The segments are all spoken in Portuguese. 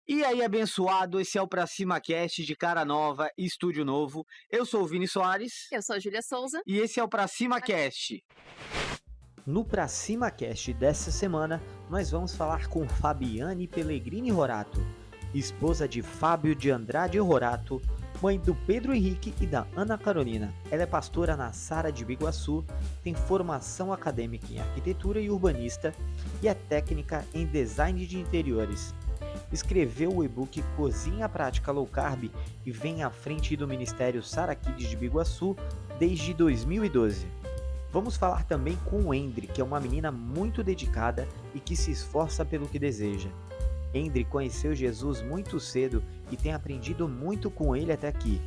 E aí, abençoado, esse é o Pra Cima Cast de cara nova, estúdio novo. Eu sou o Vini Soares Eu sou a Júlia Souza. e esse é o Pra Cima Cast. No Pra Cima Cast dessa semana, nós vamos falar com Fabiane Pellegrini Rorato, esposa de Fábio de Andrade Rorato, mãe do Pedro Henrique e da Ana Carolina. Ela é pastora na Sara de Biguaçu, tem formação acadêmica em arquitetura e urbanista e é técnica em design de interiores. Escreveu o e-book Cozinha Prática Low Carb e vem à frente do Ministério Sara Kids de Biguaçu desde 2012. Vamos falar também com Endre, que é uma menina muito dedicada e que se esforça pelo que deseja. Endre conheceu Jesus muito cedo e tem aprendido muito com ele até aqui.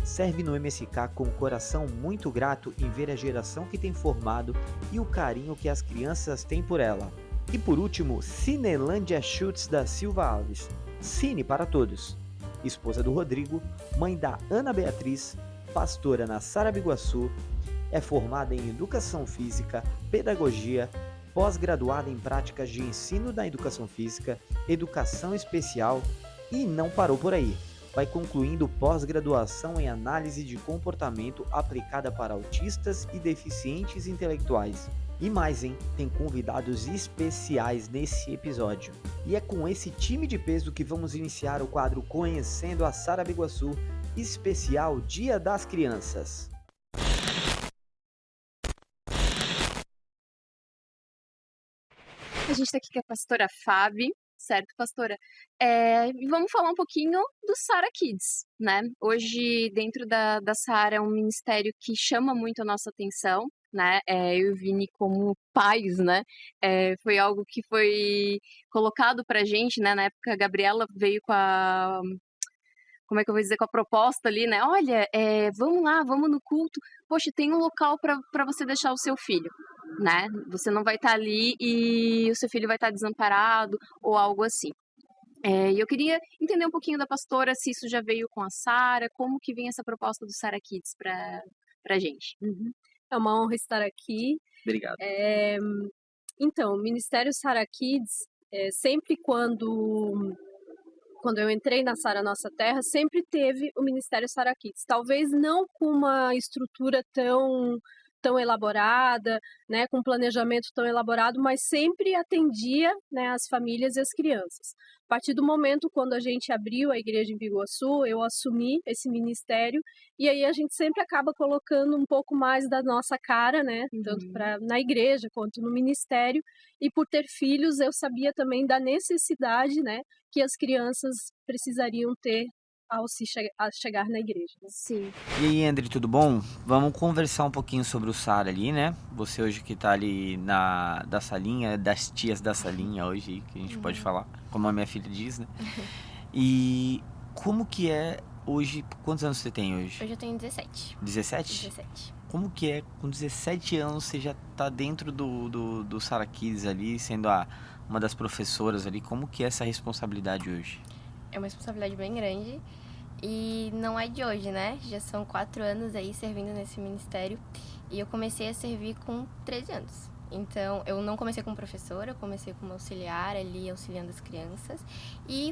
Serve no MSK com um coração muito grato em ver a geração que tem formado e o carinho que as crianças têm por ela. E por último, Cinelândia Schultz da Silva Alves, Cine para todos. Esposa do Rodrigo, mãe da Ana Beatriz, pastora na Sara Biguaçu, é formada em Educação Física, Pedagogia, pós-graduada em Práticas de Ensino da Educação Física, Educação Especial e não parou por aí. Vai concluindo pós-graduação em Análise de Comportamento aplicada para autistas e deficientes intelectuais. E mais, hein? Tem convidados especiais nesse episódio. E é com esse time de peso que vamos iniciar o quadro Conhecendo a Sara Biguaçu, especial Dia das Crianças. A gente está aqui com a pastora Fábio, certo, pastora? E vamos falar um pouquinho do Sara Kids, né? Hoje, dentro da Sara, é um ministério que chama muito a nossa atenção, né? Eu e o Vini como pais, né? Foi algo que foi colocado pra gente, né? Na época, a Gabriela veio com a... Como é que eu vou dizer? Com a proposta ali, né? Olha, vamos lá, vamos no culto. Poxa, tem um local para você deixar o seu filho, né? Você não vai estar ali e o seu filho vai estar desamparado ou algo assim. E eu queria entender um pouquinho da pastora, se isso já veio com a Sara, como que vem essa proposta do Sara Kids pra gente. É uma honra estar aqui. Obrigado. Então, o Ministério Sara Kids, sempre quando eu entrei na Sara Nossa Terra, sempre teve o Ministério Sara Kids. Talvez não com uma estrutura tão elaborada, né, com um planejamento tão elaborado, mas sempre atendia, né, as famílias e as crianças. A partir do momento quando a gente abriu a igreja em Biguaçu, eu assumi esse ministério e aí a gente sempre acaba colocando um pouco mais da nossa cara, né, tanto na igreja quanto no ministério. E por ter filhos, eu sabia também da necessidade, né, que as crianças precisariam ter ao chegar na igreja. Sim. E aí, Endre, tudo bom? Vamos conversar um pouquinho sobre o Sara ali, né? Você hoje que tá ali da salinha, das tias da salinha hoje, que a gente pode falar, como a minha filha diz, né? E como que é hoje, quantos anos você tem hoje? Hoje eu tenho 17. 17? 17. Como que é, com 17 anos, você já tá dentro do Sara Kids ali, sendo uma das professoras ali, como que é essa responsabilidade hoje? É uma responsabilidade bem grande e não é de hoje, né? Já são 4 anos aí servindo nesse ministério e eu comecei a servir com 13 anos. Então, eu não comecei como professora, eu comecei como auxiliar ali, auxiliando as crianças. E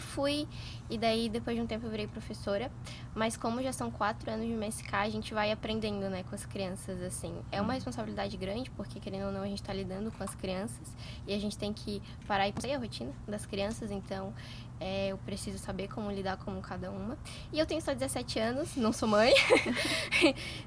daí depois de um tempo eu virei professora. Mas como já são 4 anos de MSK, a gente vai aprendendo, né, com as crianças, assim. É uma responsabilidade grande, porque querendo ou não, a gente tá lidando com as crianças. E a gente tem que parar e pensar a rotina das crianças, então... eu preciso saber como lidar com cada uma. E eu tenho só 17 anos, não sou mãe.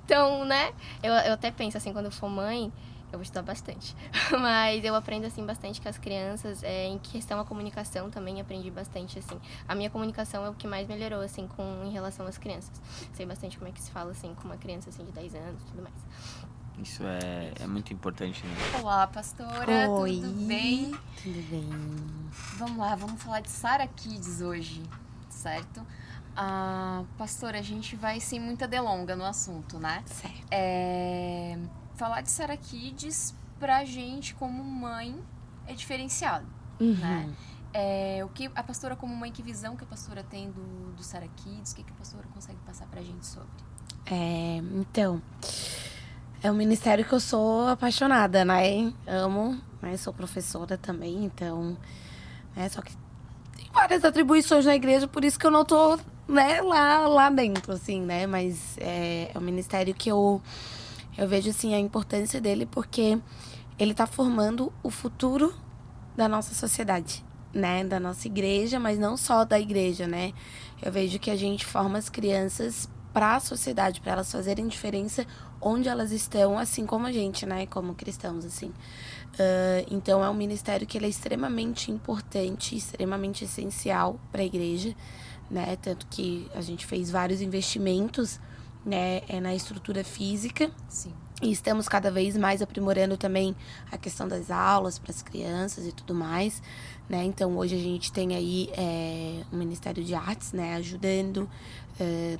Então, né, eu até penso assim, quando eu for mãe, eu vou estudar bastante. Mas eu aprendo, assim, bastante com as crianças. Em questão à comunicação também aprendi bastante, assim. A minha comunicação é o que mais melhorou, assim, em relação às crianças. Sei bastante como é que se fala, assim, com uma criança, assim, de 10 anos e tudo mais. Isso é muito importante, né? Olá, pastora, Oi. tudo bem? Tudo bem. Vamos lá, vamos falar de Sara Kids hoje, certo? Pastora, a gente vai sem muita delonga no assunto, né? Certo. Falar de Sara Kids pra gente como mãe é diferenciado, né? O que a pastora como mãe, que visão que a pastora tem do Sara Kids? O que a pastora consegue passar pra gente sobre? Então, é um ministério que eu sou apaixonada, né? Amo, né? Sou professora também, então... Só que várias atribuições na igreja, por isso que eu não tô, né, lá dentro, assim, né? Mas é um ministério que eu vejo, assim, a importância dele, porque ele tá formando o futuro da nossa sociedade, né? Da nossa igreja, mas não só da igreja, né? Eu vejo que a gente forma as crianças para a sociedade, para elas fazerem diferença onde elas estão, assim como a gente, né? Como cristãos, assim. Então, é um ministério que ele é extremamente importante, extremamente essencial para a igreja, né? Tanto que a gente fez vários investimentos, né, na estrutura física. Sim. E estamos cada vez mais aprimorando também a questão das aulas para as crianças e tudo mais, né? Então, hoje a gente tem aí o Ministério de Artes, né, ajudando,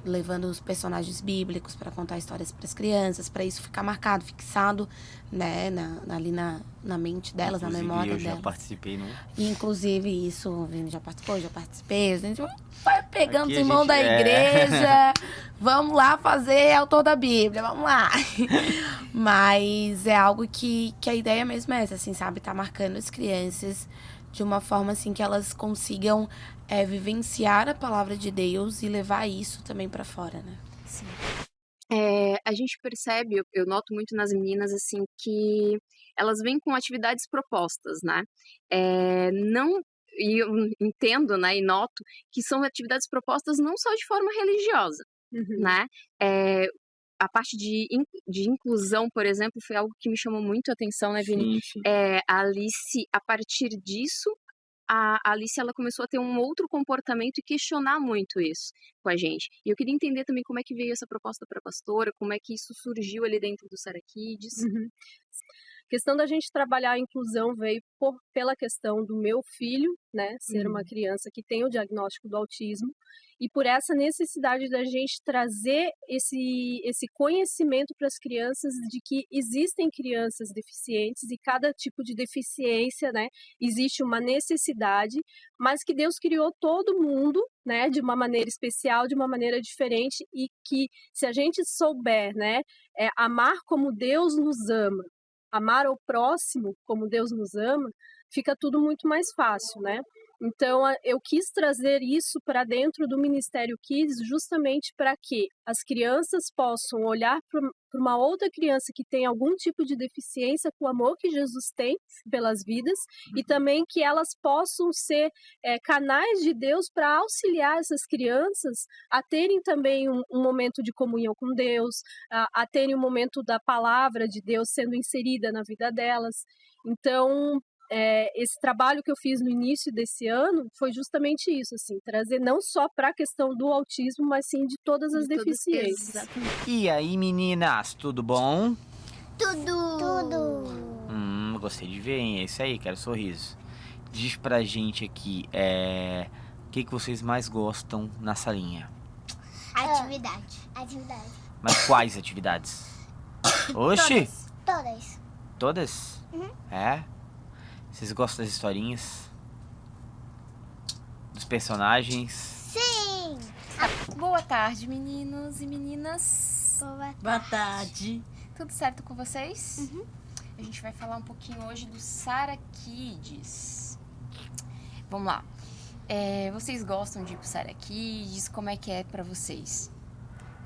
levando os personagens bíblicos para contar histórias para as crianças, para isso ficar marcado, fixado, né, ali na mente delas, na memória eu já delas. participei, não? E, inclusive, isso, o Vini já participou, já participei. A gente vai pegando Aqui os a irmãos gente- da igreja. Vamos lá fazer autor da Bíblia, vamos lá. Mas é algo que a ideia mesmo é essa, assim, sabe? Tá marcando as crianças de uma forma, assim, que elas consigam vivenciar a palavra de Deus e levar isso também pra fora, né? Sim. A gente percebe, eu noto muito nas meninas, assim, que elas vêm com atividades propostas, né? Não, e eu entendo, né, e noto que são atividades propostas não só de forma religiosa, Uhum. né? A parte de inclusão, por exemplo, foi algo que me chamou muito a atenção, né, Vini? Sim. A Alice, a partir disso, a Alice ela começou a ter um outro comportamento e questionar muito isso com a gente. E eu queria entender também como é que veio essa proposta para a pastora, como é que isso surgiu ali dentro do Sara Kids. Uhum. A questão da gente trabalhar a inclusão veio pela questão do meu filho, né, ser uma criança que tem o diagnóstico do autismo, e por essa necessidade da gente trazer esse conhecimento para as crianças de que existem crianças deficientes e cada tipo de deficiência, né, existe uma necessidade, mas que Deus criou todo mundo, né, de uma maneira especial, de uma maneira diferente, e que se a gente souber, né, amar como Deus nos ama, amar ao próximo como Deus nos ama, fica tudo muito mais fácil, né? Então, eu quis trazer isso para dentro do Ministério Kids justamente para que as crianças possam olhar para uma outra criança que tem algum tipo de deficiência com o amor que Jesus tem pelas vidas e também que elas possam ser canais de Deus para auxiliar essas crianças a terem também um momento de comunhão com Deus, a terem um momento da palavra de Deus sendo inserida na vida delas. Então, esse trabalho que eu fiz no início desse ano foi justamente isso, assim, trazer não só para a questão do autismo, mas sim de todas as deficiências. Exatamente. E aí, meninas, tudo bom? Tudo. Gostei de ver, hein? É isso aí, quero sorriso. Diz pra gente aqui, o que vocês mais gostam na salinha? Atividade. Mas quais atividades? Oxi! Todas. Todas? É? Vocês gostam das historinhas? Dos personagens? Sim. Boa tarde, meninos e meninas. Boa tarde. Tudo certo com vocês? A gente vai falar um pouquinho hoje do Sara Kids. Vamos lá. Vocês gostam de ir pro Sara Kids? Como é que é pra vocês?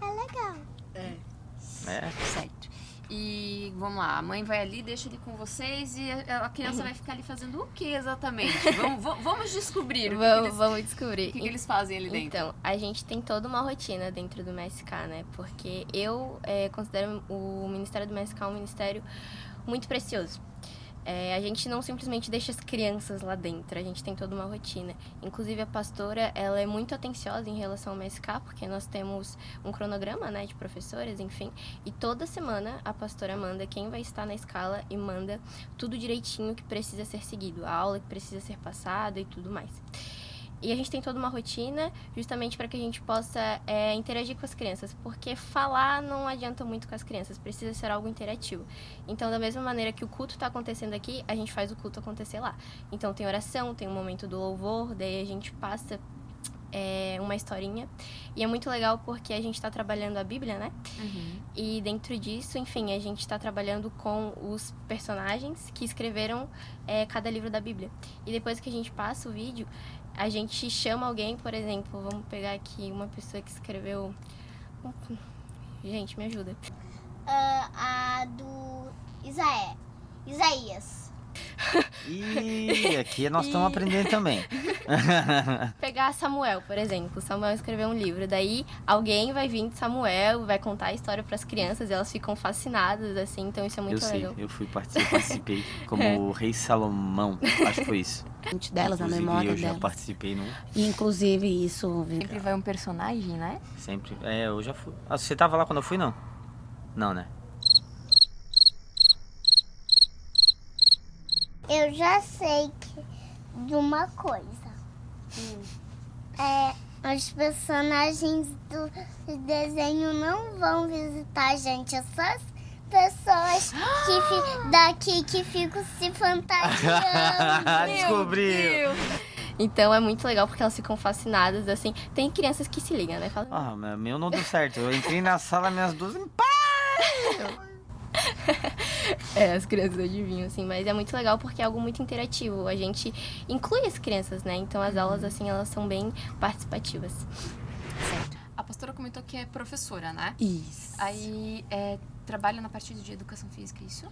É legal. É? Certo. E vamos lá, a mãe vai ali, deixa ele com vocês e a criança vai ficar ali fazendo o que exatamente? Vamos descobrir Vamos descobrir. o que eles fazem ali dentro. Então, a gente tem toda uma rotina dentro do MSK, né? Porque eu considero o Ministério do MSK um ministério muito precioso. A gente não simplesmente deixa as crianças lá dentro, a gente tem toda uma rotina. Inclusive, a pastora, ela é muito atenciosa em relação ao MSK, porque nós temos um cronograma, né, de professoras, enfim. E toda semana a pastora manda quem vai estar na escala e manda tudo direitinho que precisa ser seguido, a aula que precisa ser passada e tudo mais. E a gente tem toda uma rotina justamente para que a gente possa interagir com as crianças, porque falar não adianta muito com as crianças, precisa ser algo interativo. Então, da mesma maneira que o culto está acontecendo aqui, a gente faz o culto acontecer lá. Então, tem oração, tem um momento do louvor, daí a gente passa uma historinha. E é muito legal porque a gente está trabalhando a Bíblia, né? E dentro disso, enfim, a gente está trabalhando com os personagens que escreveram cada livro da Bíblia. E depois que a gente passa o vídeo, a gente chama alguém, por exemplo, vamos pegar aqui uma pessoa que escreveu... Gente, me ajuda. A do Isaías. E aqui nós estamos aprendendo também. Pegar Samuel, por exemplo. Samuel escreveu um livro, daí alguém vai vir de Samuel, vai contar a história para as crianças, e elas ficam fascinadas, assim, então isso é muito Eu sei, legal. eu participei como o Rei Salomão, acho que foi isso. Gente delas, na Inclusive, memória eu já delas. participei num, E, inclusive, isso... Sempre vai um personagem, né? sempre. Eu já fui. Ah, você tava lá quando eu fui, não? Não, né? Eu já sei de uma coisa. Os personagens do desenho não vão visitar a gente, é só as pessoas daqui que ficam se fantasiando. Descobriu! Então é muito legal porque elas ficam fascinadas, assim. Tem crianças que se ligam, né? Falam, Ah, meu não deu certo. Eu entrei na sala, minhas duas. as crianças adivinham, assim, mas é muito legal porque é algo muito interativo. A gente inclui as crianças, né? Então as aulas, assim, elas são bem participativas. Certo. A pastora comentou que é professora, né? Isso. Aí trabalha na parte de educação física, isso?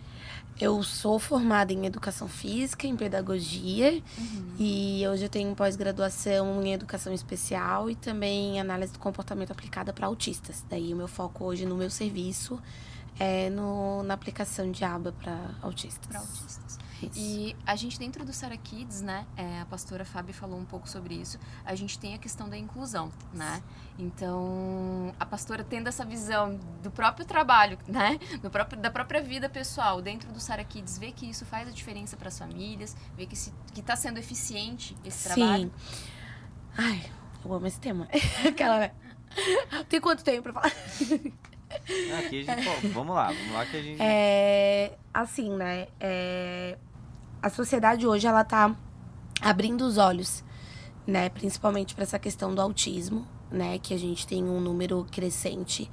Eu sou formada em Educação Física, em Pedagogia, e hoje eu tenho pós-graduação em Educação Especial e também em Análise do Comportamento aplicada para autistas. Daí o meu foco hoje no meu serviço é na aplicação de aba para autistas. Para autistas. Isso. E a gente, dentro do Sara Kids, né, a pastora Fábio falou um pouco sobre isso, a gente tem a questão da inclusão, né? Então, a pastora tendo essa visão do próprio trabalho, né, da própria vida pessoal dentro do Sara Kids, vê que isso faz a diferença para as famílias, vê que está sendo eficiente esse trabalho. Sim. Ai, eu amo esse tema. Aquela, né? Tem quanto tempo pra falar? Aqui a gente, pô, vamos lá que a gente. Assim, né? A sociedade hoje, ela tá abrindo os olhos, né? Principalmente para essa questão do autismo, né? Que a gente tem um número crescente,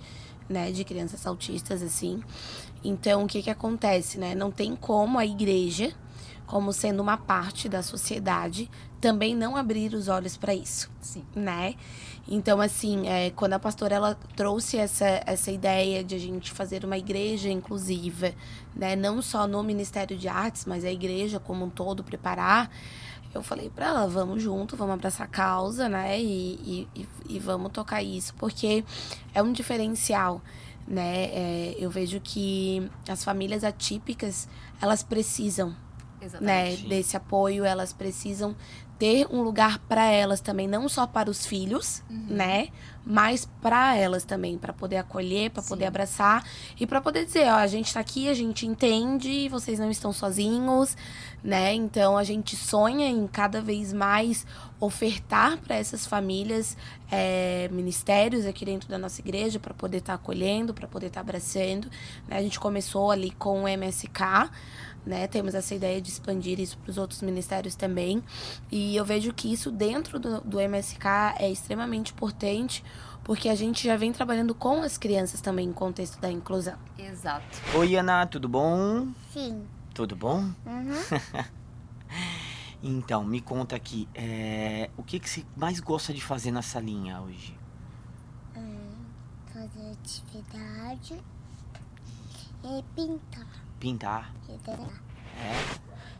né? De crianças autistas, assim. Então, o que que acontece, né? Não tem como a igreja, como sendo uma parte da sociedade, também não abrir os olhos para isso. Sim. Né? Então, assim, quando a pastora ela trouxe essa ideia de a gente fazer uma igreja inclusiva, né? Não só no Ministério de Artes, mas a igreja como um todo preparar, eu falei para ela, vamos junto, vamos abraçar a causa, né? E vamos tocar isso, porque é um diferencial, né? Eu vejo que as famílias atípicas, elas precisam, né, Exatamente. desse apoio, elas precisam ter um lugar para elas também, não só para os filhos, né, mas para elas também, para poder acolher, para poder abraçar e para poder dizer, ó, a gente tá aqui, a gente entende, vocês não estão sozinhos, né? Então a gente sonha em cada vez mais ofertar para essas famílias ministérios aqui dentro da nossa igreja para poder estar acolhendo, para poder estar abraçando, né? A gente começou ali com o MSK, né? Temos essa ideia de expandir isso para os outros ministérios também. E eu vejo que isso dentro do MSK é extremamente importante, porque a gente já vem trabalhando com as crianças também em contexto da inclusão. Exato. Oi, Ana, tudo bom? Sim. Tudo bom? Então, me conta aqui, o que você mais gosta de fazer na salinha hoje? Fazer atividade e pintar. Pintar? E desenhar.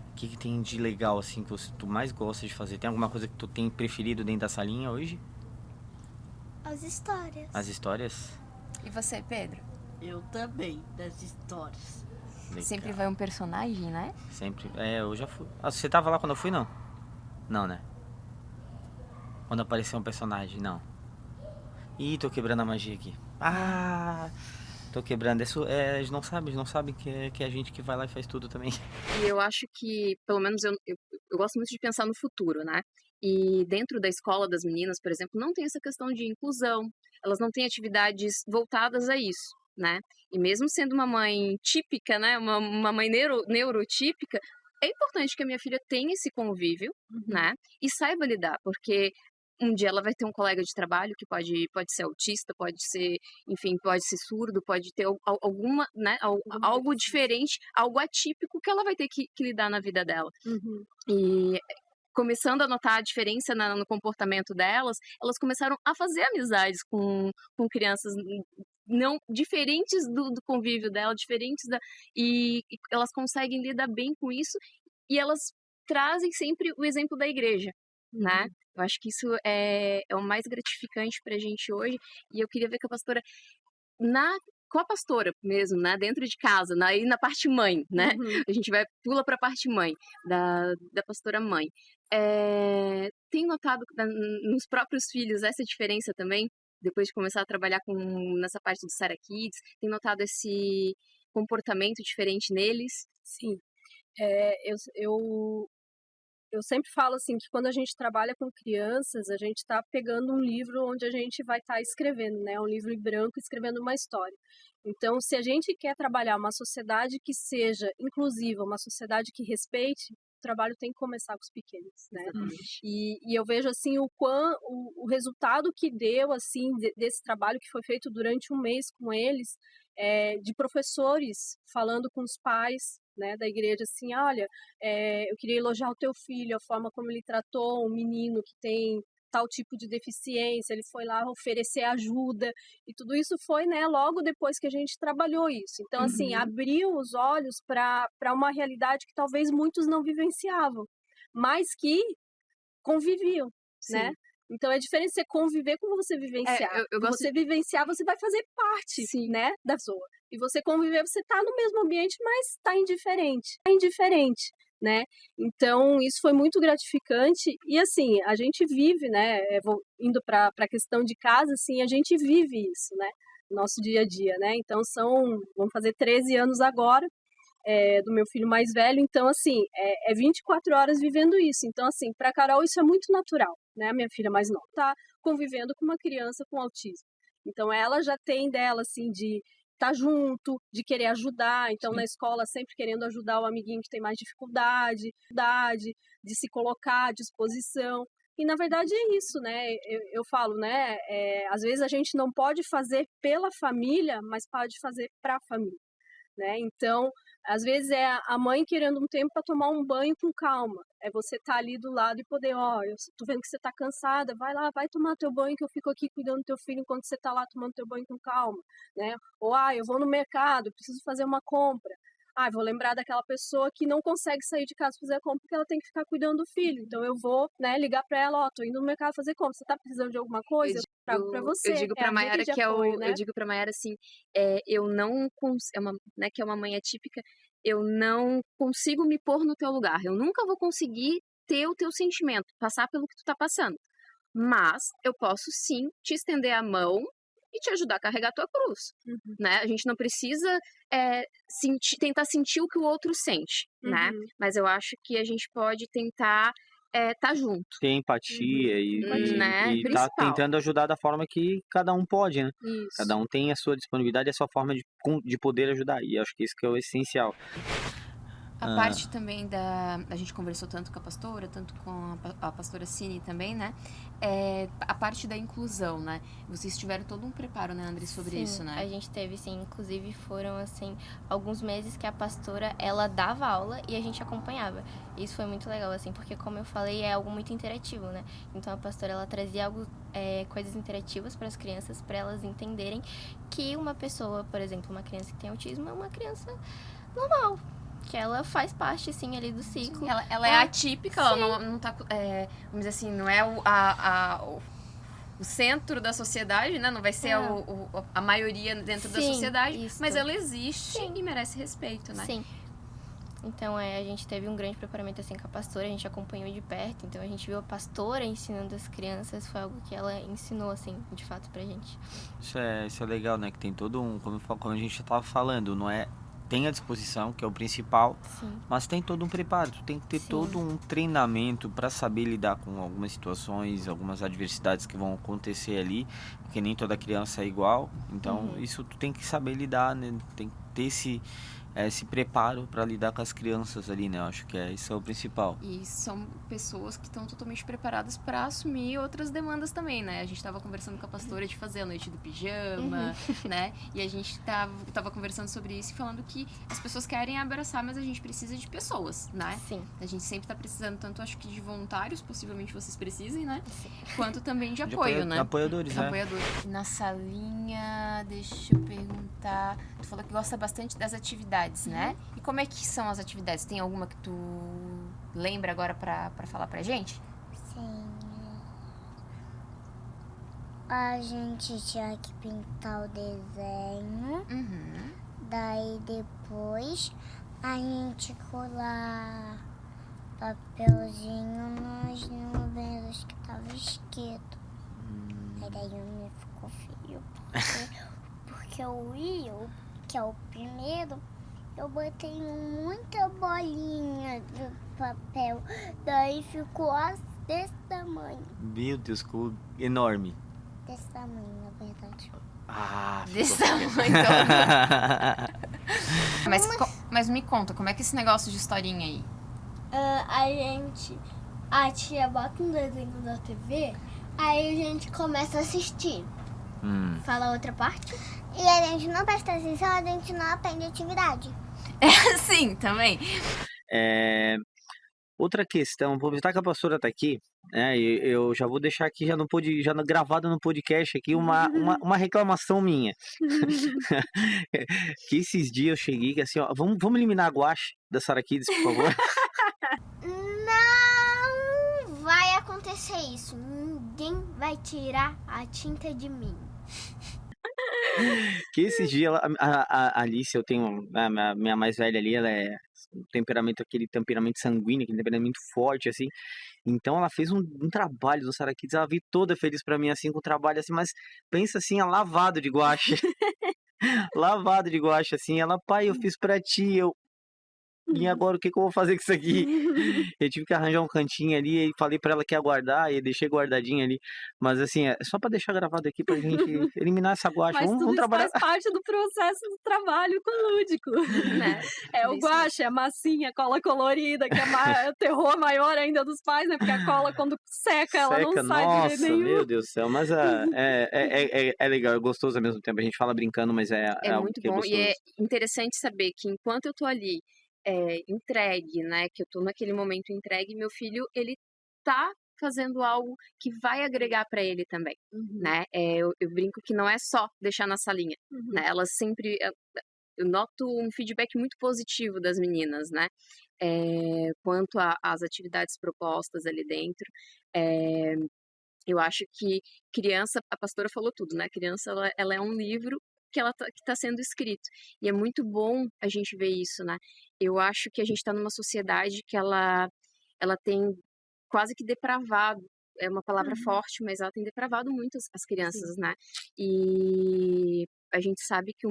O que tem de legal, assim, que tu mais gosta de fazer? Tem alguma coisa que tu tem preferido dentro da salinha hoje? As histórias. As histórias? E você, Pedro? Eu também, das histórias. Legal. Sempre vai um personagem, né? Sempre. Eu já fui. Ah, você tava lá quando eu fui, não? Não, né? Quando apareceu um personagem, não. Ih, tô quebrando a magia aqui. Ah, tô quebrando. Isso, eles não sabem que é a gente que vai lá e faz tudo também. E eu acho que, pelo menos eu gosto muito de pensar no futuro, né? E dentro da escola das meninas, por exemplo, não tem essa questão de inclusão. Elas não têm atividades voltadas a isso, né? E mesmo sendo uma mãe típica, né? Uma mãe neurotípica, é importante que a minha filha tenha esse convívio, né? E saiba lidar, porque um dia ela vai ter um colega de trabalho que pode ser autista, pode ser, enfim, pode ser surdo, pode ter alguma, né, algo diferente, algo atípico que ela vai ter que lidar na vida dela. E começando a notar a diferença no comportamento delas, elas começaram a fazer amizades com crianças não diferentes do convívio dela, diferentes e elas conseguem lidar bem com isso e elas trazem sempre o exemplo da igreja, né? Eu acho que isso é o mais gratificante pra gente hoje e eu queria ver com a pastora com a pastora mesmo, né? Dentro de casa, aí na parte mãe, né? A gente pula pra parte mãe, da pastora mãe. Tem notado nos próprios filhos essa diferença também? Depois de começar a trabalhar nessa parte do Sara Kids, tem notado esse comportamento diferente neles? Sim. Eu sempre falo assim que quando a gente trabalha com crianças, a gente está pegando um livro onde a gente vai estar escrevendo, né? Um livro em branco escrevendo uma história. Então, se a gente quer trabalhar uma sociedade que seja inclusiva, uma sociedade que respeite, o trabalho tem que começar com os pequenos, né? E eu vejo assim o resultado que deu assim desse trabalho que foi feito durante um mês com eles, de professores falando com os pais, né, da igreja, assim, olha, eu queria elogiar o teu filho, a forma como ele tratou um menino que tem tal tipo de deficiência, ele foi lá oferecer ajuda, e tudo isso foi, né, logo depois que a gente trabalhou isso. Então, assim, abriu os olhos para uma realidade que talvez muitos não vivenciavam, mas que conviviam, né? Então é diferente você conviver com você vivenciar. Você vivenciar, você vai fazer parte, né, da pessoa. E você conviver, você tá no mesmo ambiente, mas tá indiferente, né? Então isso foi muito gratificante e assim, a gente vive, né, indo para a questão de casa, assim, a gente vive isso, né? No nosso dia a dia, né? Então vamos fazer 13 anos agora. Do meu filho mais velho, então assim, 24 horas vivendo isso. Então assim, para Carol isso é muito natural, né? A minha filha mais nova tá convivendo com uma criança com autismo. Então ela já tem dela assim de estar junto, de querer ajudar, então na escola sempre querendo ajudar o amiguinho que tem mais dificuldade, de se colocar à disposição. E na verdade é isso, né? Eu falo, né? Às vezes a gente não pode fazer pela família, mas pode fazer para a família. Né? Então, às vezes é a mãe querendo um tempo para tomar um banho com calma. É você estar ali do lado e poder, eu tô vendo que você tá cansada, vai lá, vai tomar teu banho que eu fico aqui cuidando do teu filho enquanto você tá lá tomando teu banho com calma, né? Ou, eu vou no mercado, preciso fazer uma compra. Vou lembrar daquela pessoa que não consegue sair de casa fazer a compra porque ela tem que ficar cuidando do filho. Então eu vou, né, ligar para ela, tô indo no mercado fazer compra. Você tá precisando de alguma coisa? Eu trago para você. Eu digo para Mayara que né? Eu digo para Mayara assim, eu não né, que é uma mãe atípica, eu não consigo me pôr no teu lugar. Eu nunca vou conseguir ter o teu sentimento, passar pelo que tu tá passando. Mas eu posso sim te estender a mão e te ajudar a carregar a tua cruz, né? A gente não precisa tentar sentir o que o outro sente, né? Mas eu acho que a gente pode tentar tá junto. Ter empatia né? e tá tentando ajudar da forma que cada um pode, né? Isso. Cada um tem a sua disponibilidade e a sua forma de poder ajudar. E acho que isso que é o essencial. A parte também a gente conversou tanto com a pastora, tanto com a pastora Cine também, né? A parte da inclusão, né? Vocês tiveram todo um preparo, né, André, sobre isso, né? A gente teve, sim. Inclusive, foram, assim, alguns meses que a pastora, ela dava aula e a gente acompanhava. Isso foi muito legal, assim, porque, como eu falei, é algo muito interativo, né? Então, a pastora, ela trazia coisas interativas para as crianças, para elas entenderem que uma pessoa, por exemplo, uma criança que tem autismo, é uma criança normal, que ela faz parte, sim, ali do ciclo. Sim, ela é atípica, ela não tá, vamos dizer assim, não é o centro da sociedade, né? Não vai ser a maioria dentro da sociedade, mas ela existe e merece respeito, né? Sim. Então, a gente teve um grande preparamento, assim, com a pastora, a gente acompanhou de perto, então a gente viu a pastora ensinando as crianças, foi algo que ela ensinou, assim, de fato, pra gente. Isso é legal, né? Que tem todo como a gente já tava falando, não é... Tem a disposição, que é o principal, mas tem todo um preparo, tu tem que ter todo um treinamento para saber lidar com algumas situações, algumas adversidades que vão acontecer ali, porque nem toda criança é igual, então isso tu tem que saber lidar, né? Tem que ter esse preparo para lidar com as crianças ali, né? Eu acho que isso é o principal. E são pessoas que estão totalmente preparadas para assumir outras demandas também, né? A gente tava conversando com a pastora de fazer a noite do pijama, né? E a gente tava conversando sobre isso e falando que as pessoas querem abraçar, mas a gente precisa de pessoas, né? Sim. A gente sempre tá precisando, tanto acho que de voluntários, possivelmente vocês precisem, né? Quanto também de apoio, né? Apoiadores, né? Apoiadores. Na salinha, deixa eu perguntar. Tu falou que gosta bastante das atividades, né? E como é que são as atividades? Tem alguma que tu lembra agora pra falar pra gente? Sim. A gente tinha que pintar o desenho. Uhum. Daí depois a gente colar papelzinho nos números que tava escrito. Aí daí o meu ficou feio. Porque o Will, que é o primeiro, eu botei muita bolinha de papel. Daí ficou desse tamanho. Meu Deus, ficou enorme. Desse tamanho, na verdade. Ah, Desse ficou tamanho todo. Mas me conta, como é que é esse negócio de historinha aí? A tia bota um desenho na TV, aí a gente começa a assistir. Fala outra parte. E a gente não presta atenção, a gente não aprende atividade. Sim, também. Outra questão, vou aproveitar que a pastora tá aqui, né? E eu já vou deixar aqui gravado no podcast aqui uma reclamação minha. Que esses dias eu cheguei que assim, ó, vamos eliminar a guache da Sara Kids, por favor. Não vai acontecer isso. Ninguém vai tirar a tinta de mim. Que esses dias a Alice, eu tenho a minha mais velha ali, ela é aquele temperamento sanguíneo, aquele temperamento forte, assim. Então ela fez um trabalho do Sara Kids, ela veio toda feliz pra mim, assim, com o trabalho, assim, mas pensa assim, é lavado de guache. Lavado de guache, assim. Ela, pai, eu fiz pra ti, e agora o que eu vou fazer com isso aqui? Eu tive que arranjar um cantinho ali e falei pra ela que ia guardar e deixei guardadinho ali. Mas assim, é só pra deixar gravado aqui pra gente eliminar essa guache. Mas Vamos tudo isso trabalhar. faz parte do processo do trabalho com o lúdico. Né? É o Isso guache, a massinha, a cola colorida, que é o terror maior ainda dos pais, né? Porque a cola, quando seca, ela não sai de Nossa, jeito nenhum. meu Deus do céu. Mas é legal, é gostoso ao mesmo tempo. A gente fala brincando, mas é É algo muito que é bom e é gostoso. interessante saber que enquanto eu tô ali entregue, né, que eu tô naquele momento entregue, meu filho, ele tá fazendo algo que vai agregar para ele também, né? Eu brinco que não é só deixar na salinha, né? Elas sempre, eu noto um feedback muito positivo das meninas, né? Quanto às atividades propostas ali dentro. Eu acho que criança, a pastora falou tudo, né? Criança, ela é um livro que tá sendo escrito. E é muito bom a gente ver isso, né? Eu acho que a gente está numa sociedade que ela tem quase que depravado, é uma palavra forte, mas ela tem depravado muito as crianças, né? E a gente sabe que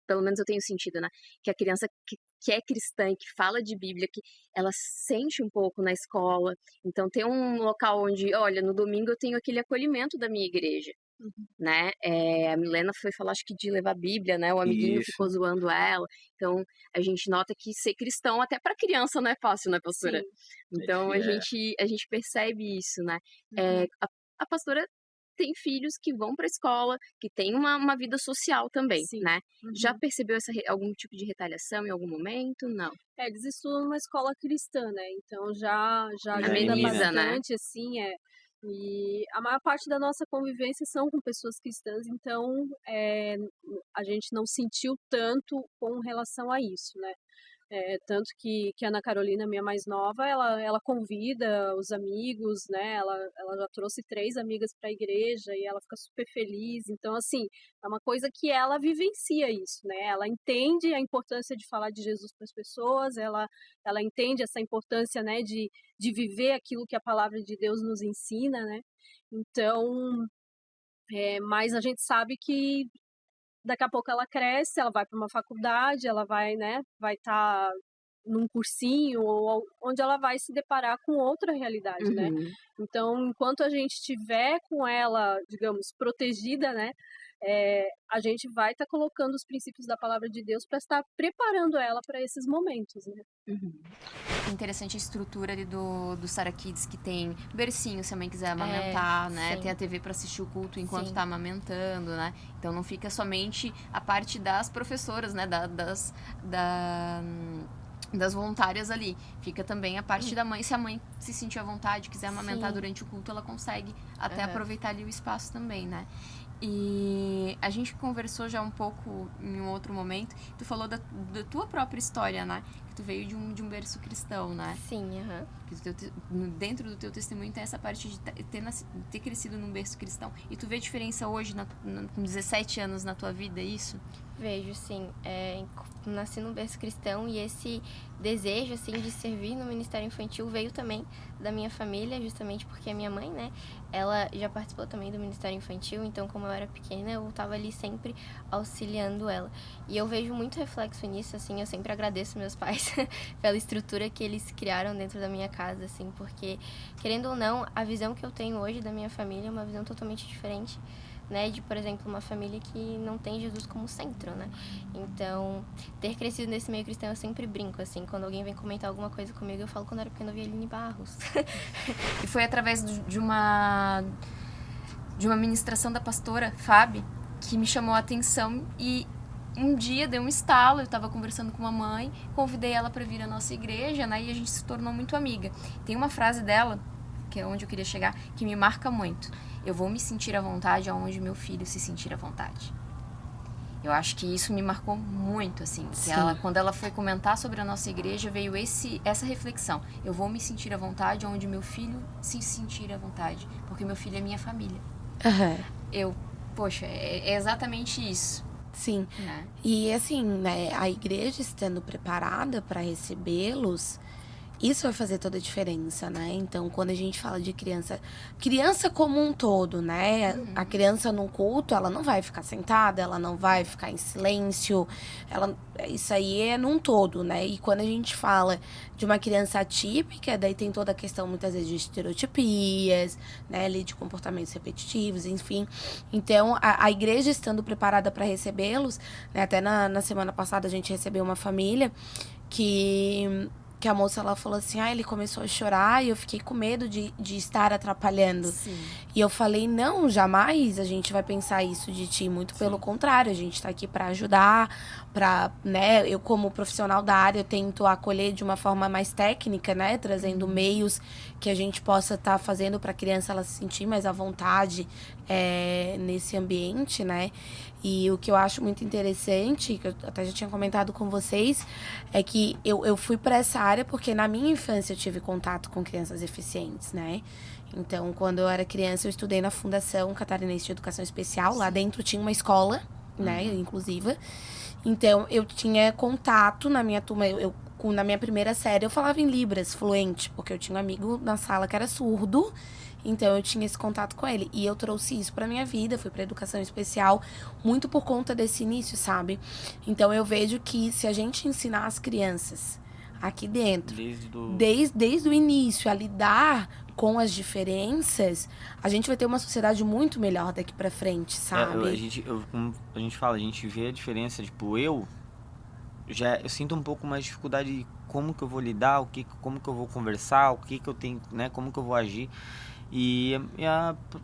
pelo menos eu tenho sentido, né? Que a criança que é cristã e que fala de Bíblia, que ela sente um pouco na escola. Então, tem um local onde, olha, no domingo eu tenho aquele acolhimento da minha igreja, né? A Milena foi falar, acho que de levar a Bíblia, né? O amiguinho Isso. ficou zoando ela. Então, a gente nota que ser cristão, até para criança, não é fácil, né, pastora? Sim. Então, a gente percebe isso, né? A pastora tem filhos que vão para a escola, que tem uma vida social também, Sim. né? Já percebeu algum tipo de retaliação em algum momento? Não. Eles estudam numa escola cristã, né? Então já ajuda ameniza, né? bastante, assim, E a maior parte da nossa convivência são com pessoas cristãs, então a gente não sentiu tanto com relação a isso, né? Tanto que a Ana Carolina, minha mais nova, ela convida os amigos, né? Ela já trouxe 3 amigas para a igreja e ela fica super feliz. Então, assim, é uma coisa que ela vivencia isso, né? Ela entende a importância de falar de Jesus para as pessoas, ela entende essa importância, né, de viver aquilo que a palavra de Deus nos ensina, né? Então, mas a gente sabe que daqui a pouco ela cresce, ela vai para uma faculdade, ela vai, né, vai estar num cursinho ou onde ela vai se deparar com outra realidade, né? Uhum. Então, enquanto a gente tiver com ela, digamos, protegida, né? A gente vai estar colocando os princípios da palavra de Deus para estar preparando ela para esses momentos, né? Uhum. Interessante a estrutura ali do Sara Kids, que tem bercinho, se a mãe quiser amamentar, né? sim. Tem a TV para assistir o culto enquanto Sim. tá amamentando, né? Então não fica somente a parte das professoras, né? Das voluntárias ali. Fica também a parte da mãe. Se a mãe se sentir à vontade, quiser amamentar Sim. durante o culto, ela consegue até Aham. aproveitar ali o espaço também, né? E a gente conversou já um pouco em um outro momento. Tu falou da tua própria história, né? Que tu veio de um berço cristão, né? Sim, aham. Que dentro do teu testemunho tem essa parte de ter crescido num berço cristão. E tu vê diferença hoje, com 17 anos na tua vida, é isso? Vejo, sim. Nasci num berço cristão e esse desejo, assim, de servir no Ministério Infantil veio também da minha família, justamente porque a minha mãe, né, ela já participou também do Ministério Infantil, então como eu era pequena, eu estava ali sempre auxiliando ela. E eu vejo muito reflexo nisso, assim, eu sempre agradeço meus pais pela estrutura que eles criaram dentro da minha casa, assim, porque, querendo ou não, a visão que eu tenho hoje da minha família é uma visão totalmente diferente, né, de, por exemplo, uma família que não tem Jesus como centro, né? Então, ter crescido nesse meio cristão, eu sempre brinco, assim, quando alguém vem comentar alguma coisa comigo, eu falo quando eu era pequena eu via Aline Barros. E foi através de uma ministração da pastora Fábio que me chamou a atenção e um dia deu um estalo, eu estava conversando com uma mãe, convidei ela para vir à nossa igreja, né, e a gente se tornou muito amiga. Tem uma frase dela, que é onde eu queria chegar, que me marca muito. Eu vou me sentir à vontade aonde meu filho se sentir à vontade. Eu acho que isso me marcou muito, assim. Quando ela foi comentar sobre a nossa igreja, veio essa reflexão. Eu vou me sentir à vontade onde meu filho se sentir à vontade. Porque meu filho é minha família. Aham. Poxa, é exatamente isso. Sim. Né? E assim, né, a igreja estando preparada para recebê-los, isso vai fazer toda a diferença, né? Então, quando a gente fala de criança como um todo, né? A criança num culto, ela não vai ficar sentada, ela não vai ficar em silêncio, isso aí é num todo, né? E quando a gente fala de uma criança atípica, daí tem toda a questão, muitas vezes, de estereotipias, né? Ali de comportamentos repetitivos, enfim. Então, a igreja estando preparada para recebê-los, né? Até na semana passada a gente recebeu uma família que a moça, ela falou assim, ele começou a chorar e eu fiquei com medo de estar atrapalhando. Sim. E eu falei, não, jamais a gente vai pensar isso de ti, muito pelo contrário, a gente tá aqui para ajudar, né, eu como profissional da área, eu tento acolher de uma forma mais técnica, né, trazendo meios que a gente possa estar fazendo para a criança ela se sentir mais à vontade nesse ambiente, né. E o que eu acho muito interessante, que eu até já tinha comentado com vocês, é que eu fui para essa área porque na minha infância eu tive contato com crianças deficientes, né? Então, quando eu era criança, eu estudei na Fundação Catarinense de Educação Especial. Lá dentro tinha uma escola, né, inclusiva. Então, eu tinha contato na minha turma, na minha primeira série, eu falava em Libras, fluente, porque eu tinha um amigo na sala que era surdo. Então, eu tinha esse contato com ele. E eu trouxe isso pra minha vida, fui pra educação especial, muito por conta desse início, sabe? Então, eu vejo que se a gente ensinar as crianças aqui dentro, desde o início, a lidar com as diferenças, a gente vai ter uma sociedade muito melhor daqui pra frente, sabe? Como a gente fala, a gente vê a diferença, tipo, eu sinto um pouco mais de dificuldade de como que eu vou lidar, como que eu vou conversar, o que eu tenho, né, como que eu vou agir. E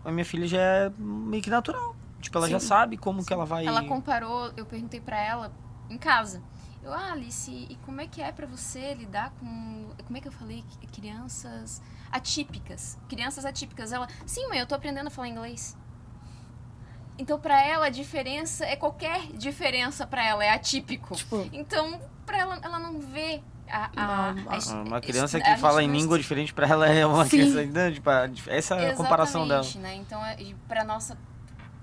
a minha filha já é meio que natural. Tipo, ela já sabe como que ela vai... Ela comparou, eu perguntei pra ela em casa. Alice, e como é que é pra você lidar com... Como é que eu falei? Crianças atípicas. Crianças atípicas. Ela, sim, mãe, eu tô aprendendo a falar inglês. Então, pra ela, a diferença qualquer diferença pra ela, é atípico. Tipo, então, pra ela não vê uma criança que fala em língua diferente pra ela é uma criança ainda, tipo, essa é a comparação dela. Né? Então,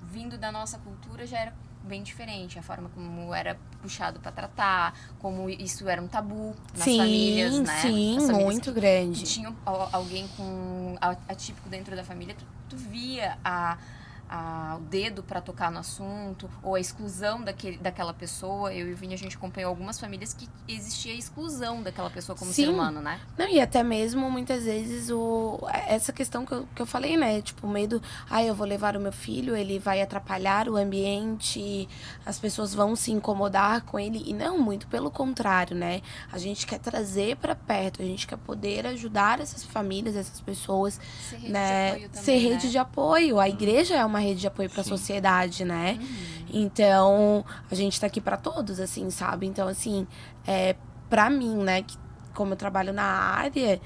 vindo da nossa cultura, já era bem diferente. A forma como era puxado pra tratar, como isso era um tabu nas famílias, né? Sim, famílias muito grande. Tinha alguém com atípico dentro da família, tu via o dedo para tocar no assunto, ou a exclusão daquela pessoa. Eu e o Vini, a gente acompanhou algumas famílias que existia a exclusão daquela pessoa como ser Sim. humano, né? Não, e até mesmo, muitas vezes, essa questão que eu falei, né? Tipo, o medo, eu vou levar o meu filho, ele vai atrapalhar o ambiente, as pessoas vão se incomodar com ele. E não, muito pelo contrário, né? A gente quer trazer para perto, a gente quer poder ajudar essas famílias, essas pessoas, Ser rede né? de apoio também, Ser rede né? de apoio. A igreja é uma rede de apoio para a Sim. sociedade, né? Então, a gente tá aqui para todos, assim, sabe? Então, assim, pra mim, né, que como eu trabalho na área,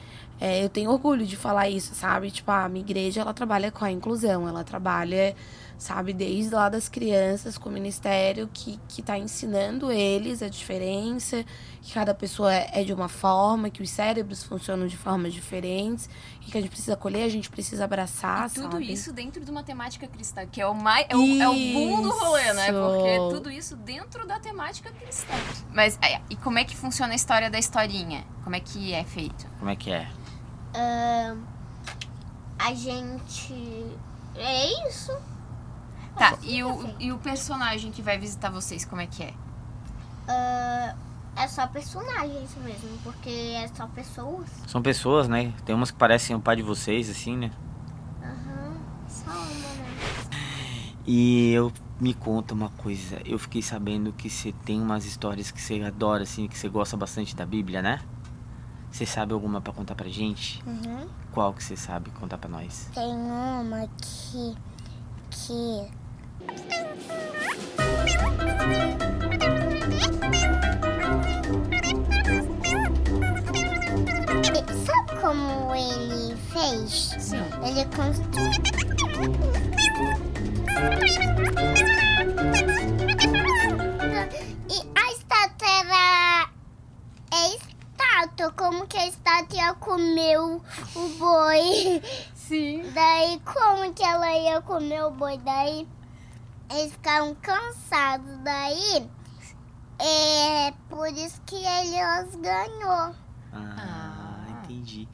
eu tenho orgulho de falar isso, sabe? Tipo, a minha igreja, ela trabalha com a inclusão, ela trabalha, sabe, desde lá das crianças, com o ministério que tá ensinando eles a diferença, que cada pessoa é de uma forma, que os cérebros funcionam de formas diferentes, e que a gente precisa acolher, a gente precisa abraçar, E tudo sabe? isso dentro de uma temática cristã, que é o boom do rolê, né? Isso. Porque tudo isso dentro da temática cristã. Mas, e como é que funciona a história da historinha? Como é que é feito? Como é que é? A gente... É isso. Tá, e o personagem que vai visitar vocês, como é que é? É só personagens mesmo, porque é só pessoas. São pessoas, né? Tem umas que parecem o pai de vocês, assim, né? Só uma, né? E me conta uma coisa. Eu fiquei sabendo que você tem umas histórias que você adora, assim, que você gosta bastante da Bíblia, né? Você sabe alguma pra contar pra gente? Qual que você sabe contar pra nós? Tem uma que... Sabe como ele fez? Sim. Ele E a estátua é estátua, como que a estátua ia comer o boi. Sim. Daí como que ela ia comer o boi? Daí eles ficaram cansados. Daí é por isso que eles ganhou. Entendi.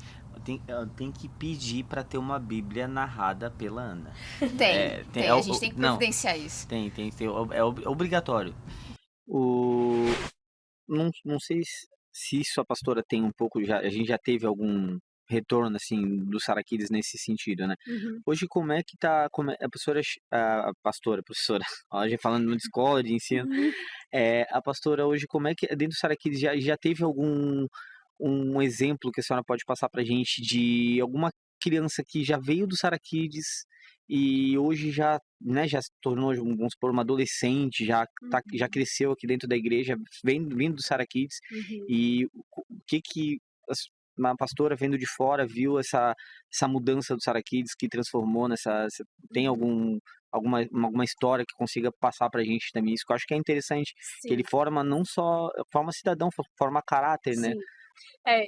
Eu tenho que pedir pra ter uma Bíblia narrada pela Ana. Tem. A gente tem que não. providenciar isso. Tem que ter. É obrigatório. Não sei se sua pastora tem um pouco, a gente já teve algum retorno, assim, do Sara Kids nesse sentido, né? Hoje, como é que tá, a professora, ó, a gente falando de escola, de ensino, a pastora hoje, como é que, dentro do Sara Kids, já teve algum um exemplo que a senhora pode passar pra gente de alguma criança que já veio do Sara Kids e hoje já, né, já se tornou, vamos supor, uma adolescente, já cresceu aqui dentro da igreja, vindo do Sara Kids, e o que uma pastora vendo de fora viu essa mudança do Sara Kids que transformou tem alguma história que consiga passar pra gente também, isso que eu acho que é interessante, que ele forma não só, forma cidadão, forma caráter, né? Sim.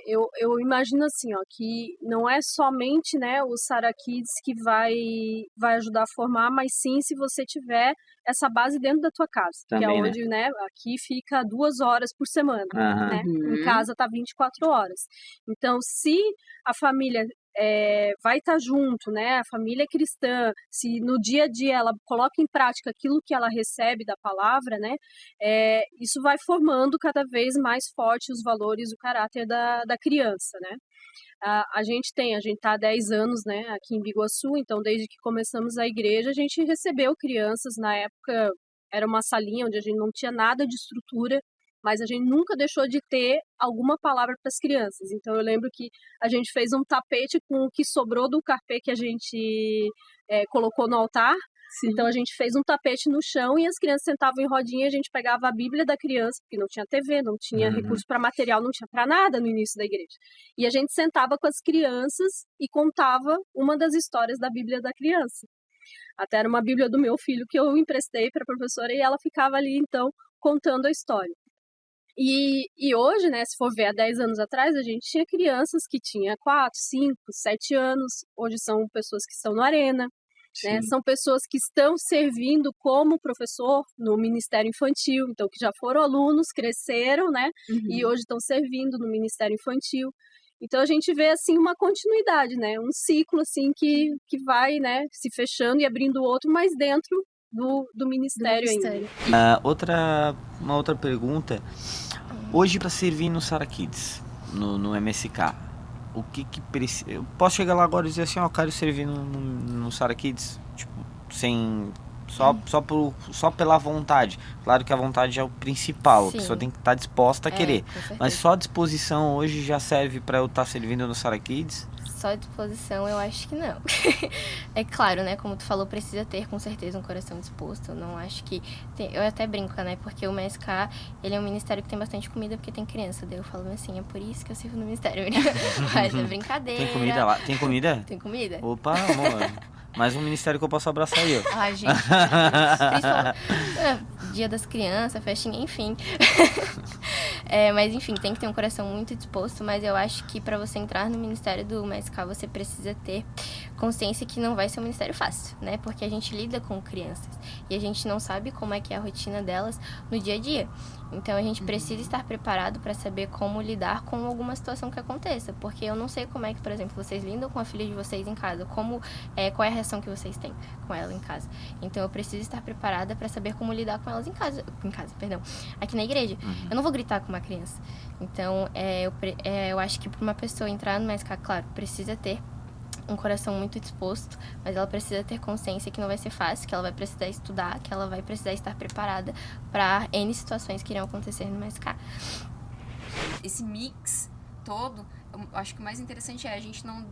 Eu imagino assim, ó, que não é somente, né, o Sara Kids que vai ajudar a formar, mas sim se você tiver essa base dentro da tua casa. Também, que é né? onde, né, aqui fica 2 horas por semana, né? Em casa tá 24 horas. Então, se a família vai estar junto, né? A família cristã, se no dia a dia ela coloca em prática aquilo que ela recebe da palavra, né? Isso vai formando cada vez mais forte os valores, o caráter da criança, né? A gente tá há 10 anos, né, aqui em Biguaçu, então desde que começamos a igreja, a gente recebeu crianças, na época era uma salinha onde a gente não tinha nada de estrutura, mas a gente nunca deixou de ter alguma palavra para as crianças. Então eu lembro que a gente fez um tapete com o que sobrou do carpê que a gente colocou no altar. Sim. Então a gente fez um tapete no chão e as crianças sentavam em rodinha, a gente pegava a Bíblia da criança, porque não tinha TV, não tinha recurso para material, não tinha para nada no início da igreja. E a gente sentava com as crianças e contava uma das histórias da Bíblia da criança. Até era uma Bíblia do meu filho que eu emprestei para a professora e ela ficava ali então contando a história. E hoje, né, se for ver há 10 anos atrás, a gente tinha crianças que tinham 4, 5, 7 anos, hoje são pessoas que estão no Arena, né, são pessoas que estão servindo como professor no Ministério Infantil, então que já foram alunos, cresceram, né, e hoje estão servindo no Ministério Infantil. Então a gente vê assim uma continuidade, né? Um ciclo assim que vai, né, se fechando e abrindo outro, mas dentro do ministério ainda. Uma outra pergunta. Hoje, para servir no Sara Kids, no MSK, o que precisa? Eu posso chegar lá agora e dizer assim, ó, eu quero servir no Sara Kids? Tipo, sem... Só pela vontade. Claro que a vontade é o principal. Sim. A pessoa tem que estar disposta a querer. Com certeza. Mas só a disposição hoje já serve para eu estar servindo no Sara Kids? Só disposição, eu acho que não. É claro, né? Como tu falou, precisa ter com certeza um coração disposto. Eu não acho que... Eu até brinco, né? Porque o MSK, ele é um ministério que tem bastante comida porque tem criança. Daí eu falo assim, é por isso que eu sirvo no ministério. Mas é brincadeira. Tem comida lá? Tem comida? Tem comida? Opa, amor. Mais um ministério que eu posso abraçar aí, ó. Ai, gente. Dia das crianças, festinha, enfim. Mas enfim, tem que ter um coração muito disposto, mas eu acho que para você entrar no ministério do MSK, você precisa ter consciência que não vai ser um ministério fácil, né? Porque a gente lida com crianças e a gente não sabe como é que é a rotina delas no dia a dia. Então a gente precisa estar preparado para saber como lidar com alguma situação que aconteça, porque eu não sei como é que, por exemplo, vocês lidam com a filha de vocês em casa, qual é a reação que vocês têm com ela em casa. Então eu preciso estar preparada para saber como lidar com elas em casa, aqui na igreja. Eu não vou gritar com uma criança. Então eu acho que para uma pessoa entrar no MSK, claro, precisa ter um coração muito disposto, mas ela precisa ter consciência que não vai ser fácil, que ela vai precisar estudar, que ela vai precisar estar preparada para N situações que irão acontecer no MSK. Esse mix todo, eu acho que o mais interessante é a gente não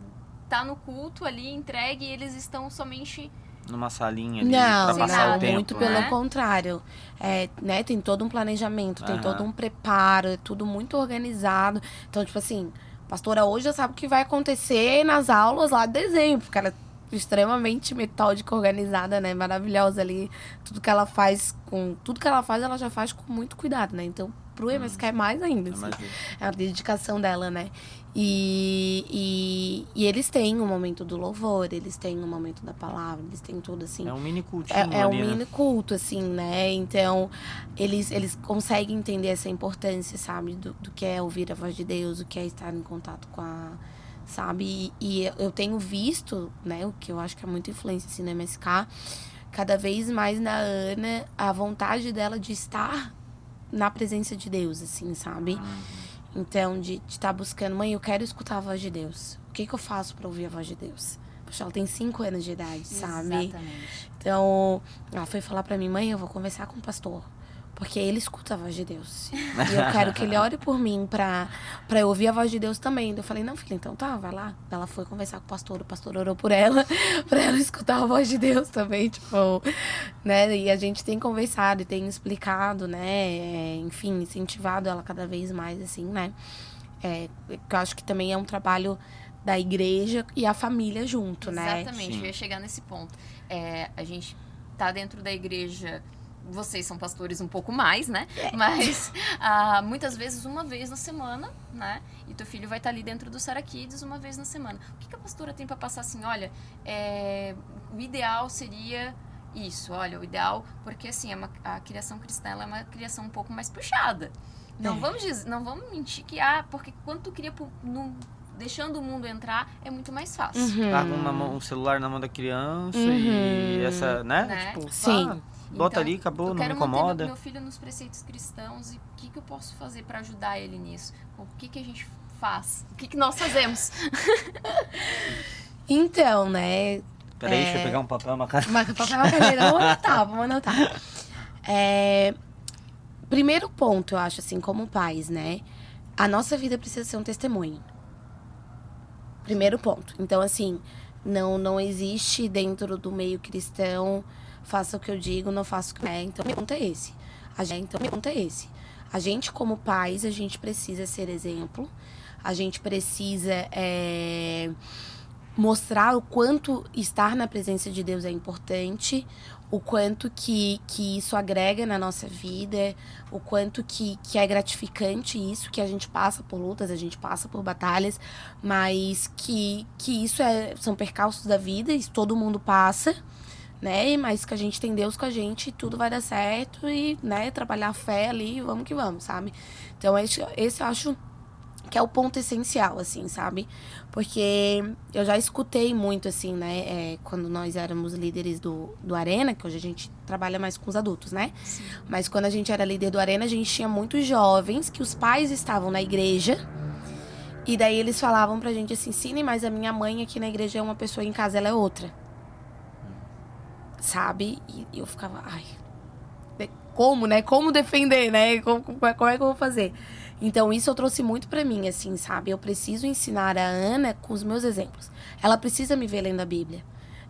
tá no culto ali, entregue, e eles estão somente... Numa salinha ali pra passar o tempo. Muito né? pelo contrário. Né, tem todo um planejamento, tem todo um preparo, é tudo muito organizado. Então, tipo assim... Pastora hoje já sabe o que vai acontecer nas aulas lá de desenho, porque ela é extremamente metódica, organizada, né? Maravilhosa ali. Tudo que ela faz, ela já faz com muito cuidado, né? Então, pro MSK é mais ainda, assim. É a dedicação dela, né? E eles têm um momento do louvor, eles têm um momento da palavra, eles têm tudo, assim. É um mini cultinho É um ali, mini culto, assim, né? Então, eles conseguem entender essa importância, sabe? Do que é ouvir a voz de Deus, o que é estar em contato com a... Sabe? E eu tenho visto, né? O que eu acho que é muita influência, assim, no MSK. Cada vez mais na Ana, a vontade dela de estar na presença de Deus, assim, sabe? Então, de estar buscando, mãe, eu quero escutar a voz de Deus. O que eu faço para ouvir a voz de Deus? Poxa, ela tem 5 anos de idade, sabe? Exatamente. Então, ela foi falar para mim, mãe, eu vou conversar com o pastor. Porque ele escuta a voz de Deus. E eu quero que ele ore por mim pra eu ouvir a voz de Deus também. Eu falei, não, filha, então tá, vai lá. Ela foi conversar com o pastor orou por ela, pra ela escutar a voz de Deus também, tipo, né? E a gente tem conversado e tem explicado, né? Enfim, incentivado ela cada vez mais, assim, né? Eu acho que também é um trabalho da igreja e a família junto, né? Exatamente, eu ia chegar nesse ponto. A gente tá dentro da igreja... Vocês são pastores um pouco mais, né? Mas muitas vezes uma vez na semana, né? E teu filho vai estar ali dentro do Sara Kids uma vez na semana. O que a pastora tem para passar assim? Olha, o ideal seria isso. Olha, o ideal... Porque assim, a criação cristã ela é uma criação um pouco mais puxada. Não vamos mentir que... porque quando tu cria... deixando o mundo entrar, é muito mais fácil. Larga um celular na mão da criança e essa, né? Tipo, sim. Bota ali, acabou, não me incomoda. Eu quero manter meu filho nos preceitos cristãos e o que eu posso fazer para ajudar ele nisso? O que a gente faz? O que nós fazemos? Então, né? Peraí, deixa eu pegar um papel, uma caneta. Papel e uma caneta, vamos anotar. Primeiro ponto, eu acho, assim, como pais, né? A nossa vida precisa ser um testemunho. Primeiro ponto. Então, assim, não existe dentro do meio cristão... Faça o que eu digo, não faça o que... Então, meu ponto é esse. A gente, como pais, a gente precisa ser exemplo. A gente precisa mostrar o quanto estar na presença de Deus é importante. O quanto que isso agrega na nossa vida. O quanto que é gratificante isso. Que a gente passa por lutas, a gente passa por batalhas. Mas que isso são percalços da vida. Isso todo mundo passa. Né? Mas que a gente tem Deus com a gente, tudo vai dar certo e, né, trabalhar a fé ali, vamos que vamos, sabe? Então, esse eu acho que é o ponto essencial, assim, sabe? Porque eu já escutei muito, assim, né? Quando nós éramos líderes do Arena, que hoje a gente trabalha mais com os adultos, né? Sim. Mas quando a gente era líder do Arena, a gente tinha muitos jovens que os pais estavam na igreja. E daí eles falavam pra gente assim, Cine, mas a minha mãe aqui na igreja é uma pessoa, em casa ela é outra. Sabe? E eu ficava, ai, como, né? Como defender, né? Como é que eu vou fazer? Então, isso eu trouxe muito pra mim, assim, sabe? Eu preciso ensinar a Ana com os meus exemplos. Ela precisa me ver lendo a Bíblia.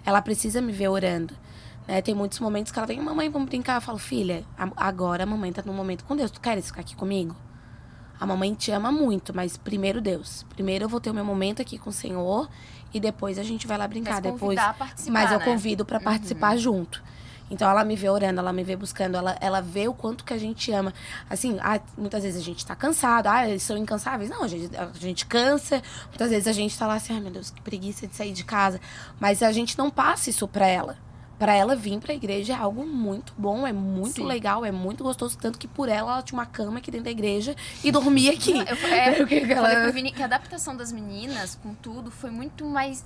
Ela precisa me ver orando. Né? Tem muitos momentos que ela vem, mamãe, vamos brincar. Eu falo, filha, agora a mamãe tá no momento com Deus. Tu queres ficar aqui comigo? A mamãe te ama muito, mas primeiro Deus. Primeiro eu vou ter o meu momento aqui com o Senhor e depois a gente vai lá brincar. Depois, a participar, mas eu né? convido pra participar junto. Então ela me vê orando, ela me vê buscando, ela vê o quanto que a gente ama. Assim, muitas vezes a gente tá cansado, eles são incansáveis. Não, a gente cansa. Muitas vezes a gente tá lá assim, ai meu Deus, que preguiça de sair de casa. Mas a gente não passa isso pra ela. Pra ela vir pra igreja é algo muito bom, é muito legal, é muito gostoso. Tanto que por ela tinha uma cama aqui dentro da igreja e dormia aqui. Eu falei pro Vini que a adaptação das meninas com tudo foi muito mais...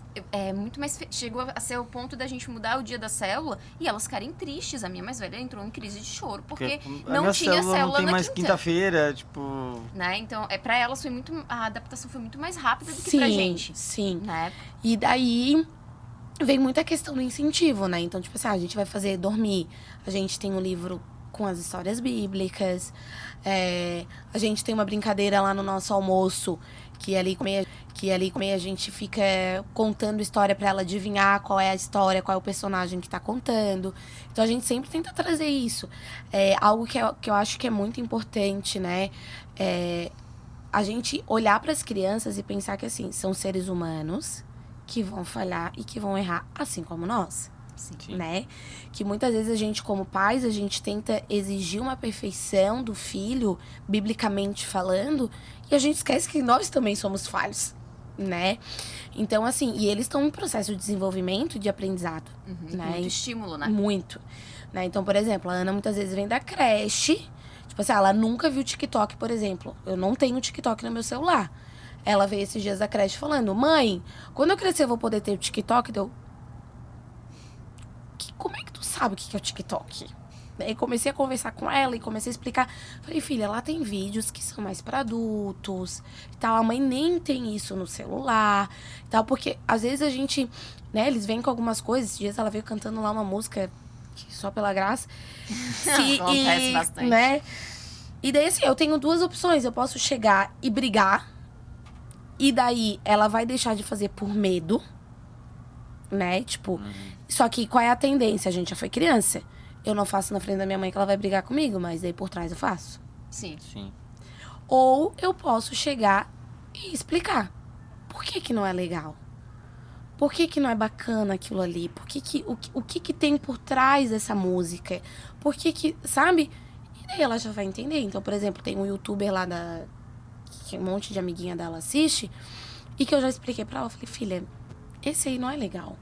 chegou a ser o ponto da gente mudar o dia da célula e elas ficarem tristes. A minha mais velha entrou em crise de choro, porque não tinha célula não tem na mais quinta. quinta-feira, tipo... Né? Então, pra elas foi muito... A adaptação foi muito mais rápida do que pra gente. Sim, Né? E daí... vem muita questão do incentivo, né? Então, tipo assim, a gente vai fazer dormir. A gente tem um livro com as histórias bíblicas. A gente tem uma brincadeira lá no nosso almoço, que ali a gente fica contando história pra ela adivinhar qual é a história, qual é o personagem que tá contando. Então, a gente sempre tenta trazer isso. Algo que eu acho que é muito importante, né? A gente olhar pras crianças e pensar que, assim, são seres humanos que vão falhar e que vão errar, assim como nós. Sim. Né? Que muitas vezes a gente, como pais, a gente tenta exigir uma perfeição do filho, biblicamente falando, e a gente esquece que nós também somos falhos, né? Então, assim, e eles estão em processo de desenvolvimento e de aprendizado. Né? Muito estímulo, né? Muito. Né? Então, por exemplo, a Ana muitas vezes vem da creche, tipo assim, ela nunca viu TikTok, por exemplo. Eu não tenho TikTok no meu celular. Ela veio esses dias da creche falando, mãe, quando eu crescer eu vou poder ter o TikTok? Como é que tu sabe o que é o TikTok? Aí comecei a conversar com ela e comecei a explicar. Falei, filha, lá tem vídeos que são mais para adultos e tal. A mãe nem tem isso no celular e tal. Porque às vezes a gente, né, eles vêm com algumas coisas. Esses dias ela veio cantando lá uma música só pela graça. Acontece bastante. Né? E daí assim, eu tenho duas opções. Eu posso chegar e brigar. E daí, ela vai deixar de fazer por medo, né? Tipo, só que qual é a tendência? A gente já foi criança. Eu não faço na frente da minha mãe que ela vai brigar comigo, mas daí por trás eu faço. Sim. Ou eu posso chegar e explicar. Por que não é legal? Por que não é bacana aquilo ali? O que tem por trás dessa música? Por que, sabe? E daí ela já vai entender. Então, por exemplo, tem um youtuber lá que um monte de amiguinha dela assiste, e que eu já expliquei pra ela, eu falei, filha, esse aí não é legal.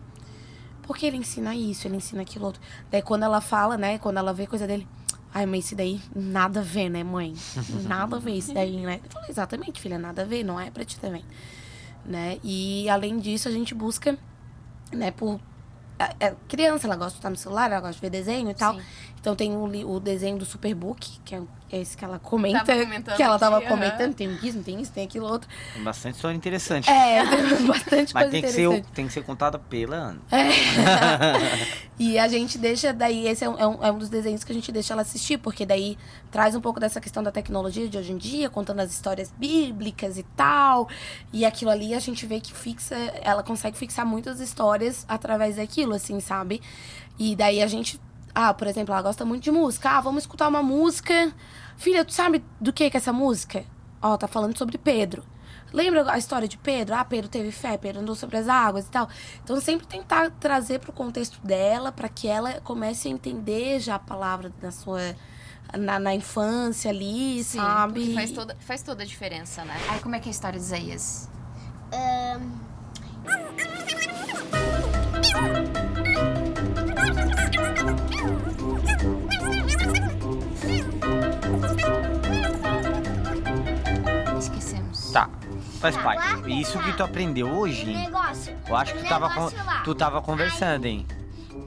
Porque ele ensina isso, ele ensina aquilo outro. Daí quando ela fala, né, quando ela vê coisa dele, ai, mas esse daí nada a ver, né, mãe? Nada a ver isso daí, né? Eu falei, exatamente, filha, nada a ver, não é pra ti também. Né? E além disso, a gente busca, né, por... criança, ela gosta de estar no celular, ela gosta de ver desenho e tal. Sim. Então tem o desenho do Superbook, que é esse que ela comenta, Tava que ela tava aqui, comentando, tem isso, tem aquilo outro. Tem bastante história interessante. Tem bastante Mas coisa interessante. tem que ser contada pela Ana. E a gente deixa, daí, esse é um dos desenhos que a gente deixa ela assistir, porque daí traz um pouco dessa questão da tecnologia de hoje em dia, contando as histórias bíblicas e tal. E aquilo ali a gente vê que ela consegue fixar muitas histórias através daquilo, assim, sabe? E daí a gente... por exemplo, ela gosta muito de música. Vamos escutar uma música. Filha, tu sabe do que é essa música? Tá falando sobre Pedro. Lembra a história de Pedro? Pedro teve fé, Pedro andou sobre as águas e tal. Então, sempre tentar trazer pro contexto dela, para que ela comece a entender já a palavra na infância ali, Sim, sabe? porque faz toda a diferença, né? Aí, como é que é a história de Isaías? Esquecemos. Tá, Faz parte. Isso que tu aprendeu hoje, hein? Negócio. Eu acho que tu tava conversando, hein?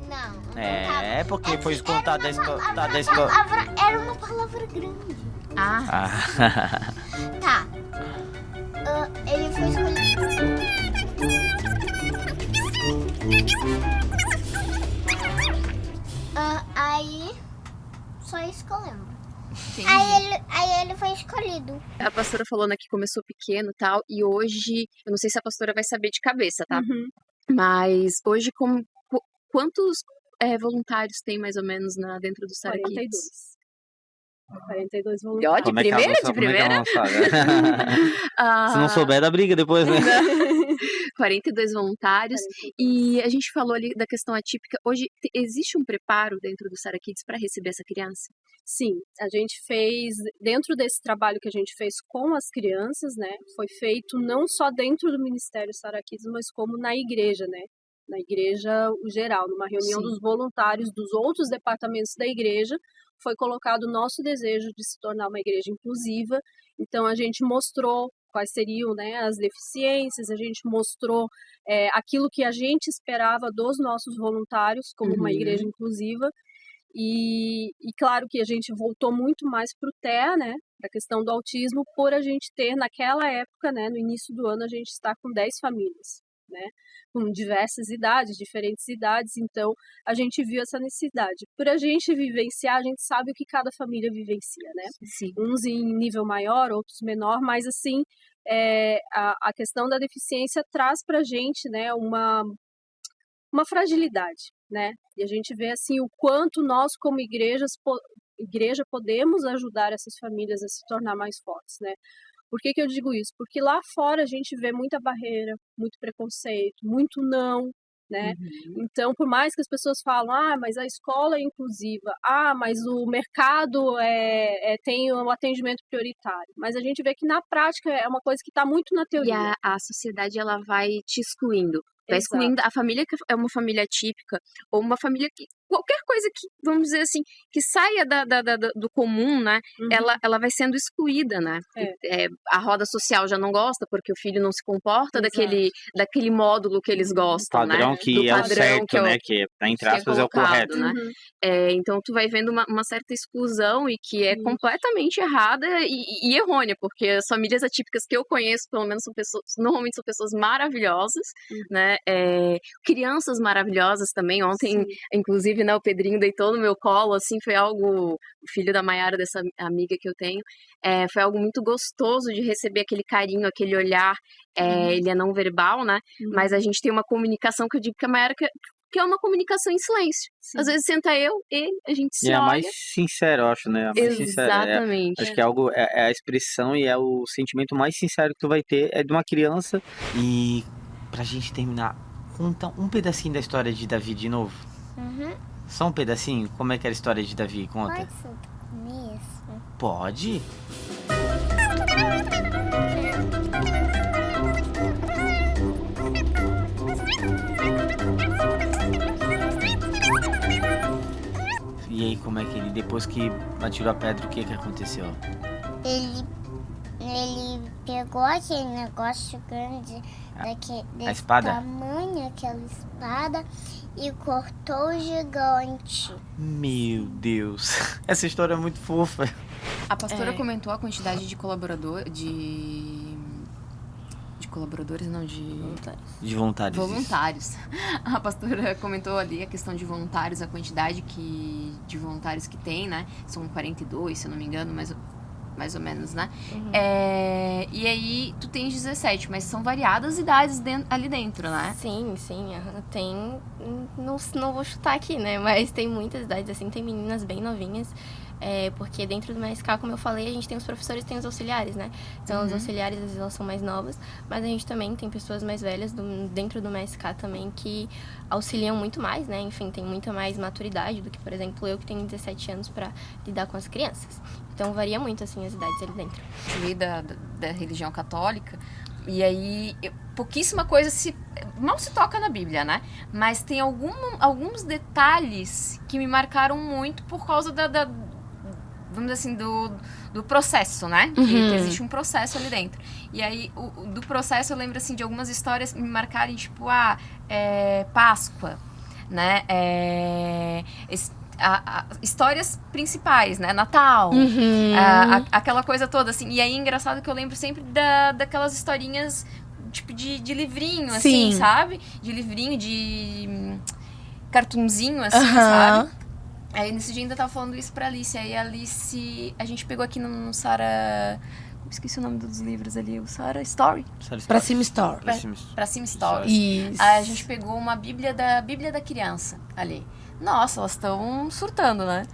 Não. É, porque foi contado da história. Era uma palavra grande. Ah, Tá. Ele foi escolhido. Aí, só isso que eu lembro. entendi. Aí ele foi escolhido. A pastora falou, né, que começou pequeno e tal, e hoje, eu não sei se a pastora vai saber de cabeça, tá? Uhum. Mas hoje, quantos voluntários tem mais ou menos dentro do Sara 42. Kids? 42 E ó, voluntários. de primeira, de primeira? Se não souber, dá briga depois, né? 42 voluntários. E a gente falou ali da questão atípica. Hoje, existe um preparo dentro do Sara Kids para receber essa criança? Sim, a gente fez, dentro desse trabalho que a gente fez com as crianças, né, foi feito não só dentro do Ministério Sara Kids, mas como na igreja, né, na igreja geral, numa reunião Sim. dos voluntários dos outros departamentos da igreja, foi colocado o nosso desejo de se tornar uma igreja inclusiva. Então a gente mostrou quais seriam, né, as deficiências, a gente mostrou aquilo que a gente esperava dos nossos voluntários como uma igreja inclusiva. E claro que a gente voltou muito mais para o TEA, né, para a questão do autismo, por a gente ter naquela época, né, no início do ano, a gente está com 10 famílias, né, com diversas idades, diferentes idades, então a gente viu essa necessidade. Por a gente vivenciar, a gente sabe o que cada família vivencia, né, Sim. uns em nível maior, outros menor, mas assim, a questão da deficiência traz para a gente, né, uma fragilidade, né? E a gente vê assim o quanto nós como igreja podemos ajudar essas famílias a se tornar mais fortes, né? Por que eu digo isso? Porque lá fora a gente vê muita barreira, muito preconceito, muito não, né? Então, por mais que as pessoas falam, mas a escola é inclusiva, mas o mercado tem um atendimento prioritário, mas a gente vê que na prática é uma coisa que está muito na E teoria. a sociedade, ela vai te excluindo. Vai Exato. excluindo a família que é uma família típica, ou uma família que, qualquer coisa que, vamos dizer assim, que saia do comum, né? Ela vai sendo excluída, né? A roda social já não gosta, porque o filho não se comporta daquele módulo que eles gostam, Padrão né? que Do é o padrão certo, que é o- né? Que, entre que é aspas, é o colocado, correto. né? Então tu vai vendo uma certa exclusão e que é completamente errada e errônea, porque as famílias atípicas que eu conheço, pelo menos normalmente são pessoas maravilhosas, né? Crianças maravilhosas também. Ontem, inclusive, né, o Pedrinho deitou no meu colo, assim, foi algo, o filho da Maiara, dessa amiga que eu tenho, foi algo muito gostoso de receber aquele carinho, aquele olhar. Ele é não verbal, né? Mas a gente tem uma comunicação que eu digo que a Maiara que é uma comunicação em silêncio. Às vezes senta ele, a gente se E é a olha. mais sincera, eu acho, né? A mais sincera. Exatamente. Acho que é algo, é a expressão e é o sentimento mais sincero que tu vai ter, é de uma criança. E pra gente terminar, conta um pedacinho da história de Davi de novo. Só um pedacinho? Como é que era a história de Davi? Conta. Pode ser do começo? Pode? E aí, como é que ele, depois que atirou a pedra, o que aconteceu? Ele pegou aquele negócio grande desse espada? tamanho, aquela espada, e cortou o gigante. Meu Deus, essa história é muito fofa. A pastora comentou a quantidade de colaboradores, não, De voluntários. voluntários. A pastora comentou ali a questão de voluntários, a quantidade de voluntários que tem, né? São 42, se eu não me engano, mais ou menos, né? E aí, tu tens 17, mas são variadas idades ali dentro, né? Sim, tem, não vou chutar aqui, né, mas tem muitas idades, assim, tem meninas bem novinhas, porque dentro do MSK, como eu falei, a gente tem os professores e tem os auxiliares, né, então os auxiliares, às vezes, elas são mais novas, mas a gente também tem pessoas mais velhas dentro do MSK também que auxiliam muito mais, né, enfim, tem muita mais maturidade do que, por exemplo, eu que tenho 17 anos para lidar com as crianças. Então varia muito, assim, as idades ali dentro. Eu veio da religião católica, e aí pouquíssima coisa mal se toca na Bíblia, né? Mas tem alguns detalhes que me marcaram muito por causa vamos dizer assim, do processo, né? Que existe um processo ali dentro. E aí, do processo, eu lembro, assim, de algumas histórias me marcarem, tipo, Páscoa, né? Histórias principais, né? Natal, aquela coisa toda, assim. E aí, engraçado que eu lembro sempre daquelas historinhas, tipo, de livrinho, assim, sabe? De livrinho, de cartunzinho, assim, sabe? Aí, nesse dia, ainda tava falando isso pra Alice. Aí, a Alice... A gente pegou aqui no Sara... Esqueci o nome dos livros ali. O Sara Story. Pra Cima Store. Pra Cima Story. Isso. Aí, a gente pegou uma Bíblia da criança ali. Nossa, elas estão surtando, né?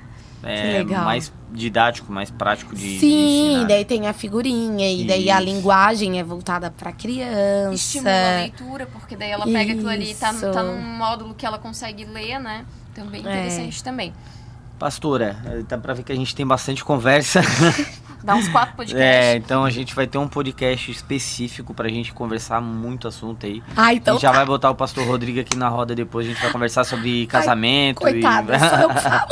legal. Mais didático, mais prático de Sim, ensinar. daí tem a figurinha, e daí a linguagem é voltada pra criança. Estimula a leitura, porque daí ela pega aquilo ali, tá num módulo que ela consegue ler, né? Também interessante também. Pastora, dá pra ver que a gente tem bastante conversa. Dá uns 4 podcasts. Então a gente vai ter um podcast específico pra gente conversar muito assunto aí. Então a gente já vai botar o pastor Rodrigo aqui na roda depois, a gente vai conversar sobre casamento. Coitado, só eu que falo.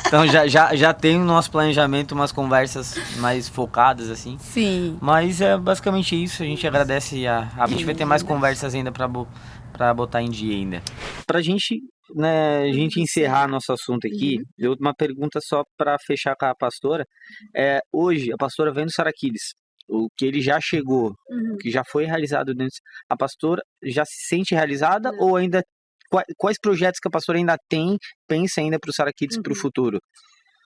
Então já tem no nosso planejamento umas conversas mais focadas, assim. Sim. Mas é basicamente isso, a gente agradece. A gente vai ter mais conversas ainda pra botar em dia ainda. Pra gente, né, a gente encerrar nosso assunto aqui, eu uma pergunta só pra fechar com a pastora. Hoje, a pastora vem do Sara Kids, o que ele já chegou, que já foi realizado dentro. A pastora já se sente realizada ou ainda... Quais projetos que a pastora ainda pensa ainda pro Sara Kids pro futuro?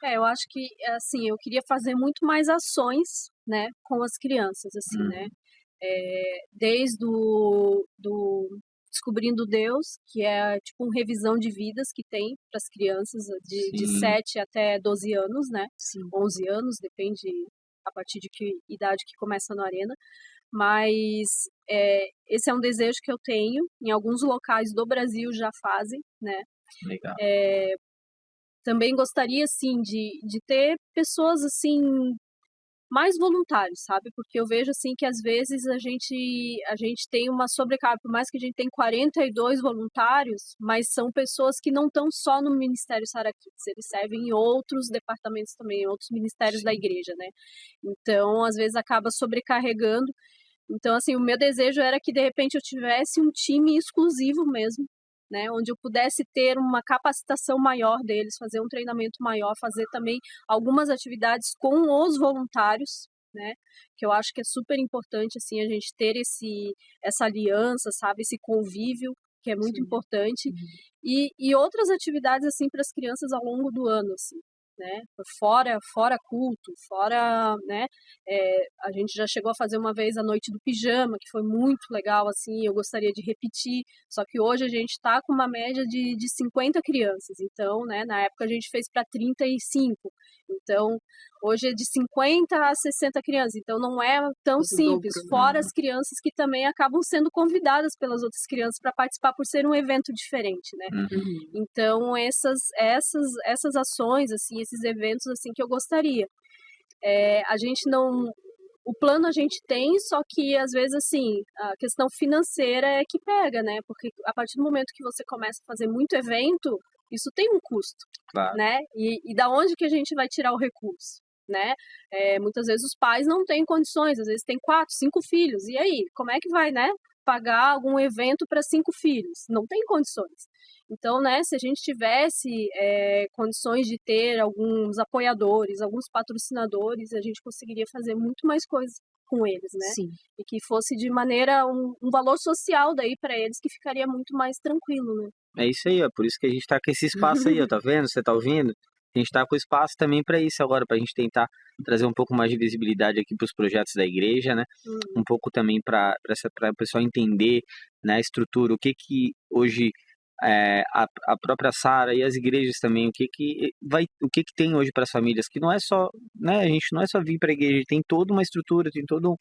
Eu acho que, assim, eu queria fazer muito mais ações, né, com as crianças, assim, né? Desde do Descobrindo Deus, que é tipo uma revisão de vidas que tem para as crianças de 7 até 12 anos, né? 11 anos, depende a partir de que idade que começa na Arena. Mas esse é um desejo que eu tenho. Em alguns locais do Brasil já fazem, né? Legal. Também gostaria, assim, de ter pessoas, assim, mais voluntários, sabe? Porque eu vejo, assim, que às vezes a gente tem uma sobrecarga, por mais que a gente tenha 42 voluntários, mas são pessoas que não estão só no Ministério Sara Kids, eles servem em outros departamentos também, em outros ministérios da igreja, né? Então, às vezes acaba sobrecarregando. Então, assim, o meu desejo era que, de repente, eu tivesse um time exclusivo mesmo, né, onde eu pudesse ter uma capacitação maior deles, fazer um treinamento maior, fazer também algumas atividades com os voluntários, né, que eu acho que é super importante, assim, a gente ter essa aliança, sabe, esse convívio, que é muito importante, e outras atividades, assim, para as crianças ao longo do ano, assim, né, fora culto, fora, né, a gente já chegou a fazer uma vez a noite do pijama, que foi muito legal, assim, eu gostaria de repetir, só que hoje a gente está com uma média de 50 crianças, então, né, na época a gente fez para 35, então, hoje é de 50 a 60 crianças, então não é tão simples, fora as crianças que também acabam sendo convidadas pelas outras crianças para participar por ser um evento diferente, né? Então, essas ações, assim, esses eventos, assim, que eu gostaria. A gente não... O plano a gente tem, só que, às vezes, assim, a questão financeira é que pega, né? Porque a partir do momento que você começa a fazer muito evento, isso tem um custo, né? E da onde que a gente vai tirar o recurso, né? Muitas vezes os pais não têm condições, às vezes tem 4, 5 filhos. E aí, como é que vai, né? Pagar algum evento para 5 filhos? Não tem condições. Então, né, se a gente tivesse condições de ter alguns apoiadores, alguns patrocinadores, a gente conseguiria fazer muito mais coisas com eles, né? Sim. E que fosse de maneira um valor social daí para eles, que ficaria muito mais tranquilo, né? É isso aí, ó. Por isso que a gente tá com esse espaço aí, ó. Tá vendo? Você tá ouvindo? A gente tá com espaço também para isso agora, pra gente tentar trazer um pouco mais de visibilidade aqui para os projetos da igreja, né? Um pouco também para o pessoal entender, né, a estrutura, o que hoje a própria Sara e as igrejas também, o que tem hoje para as famílias, que não é só, né, a gente não é só vir para a igreja, tem toda uma estrutura, tem todo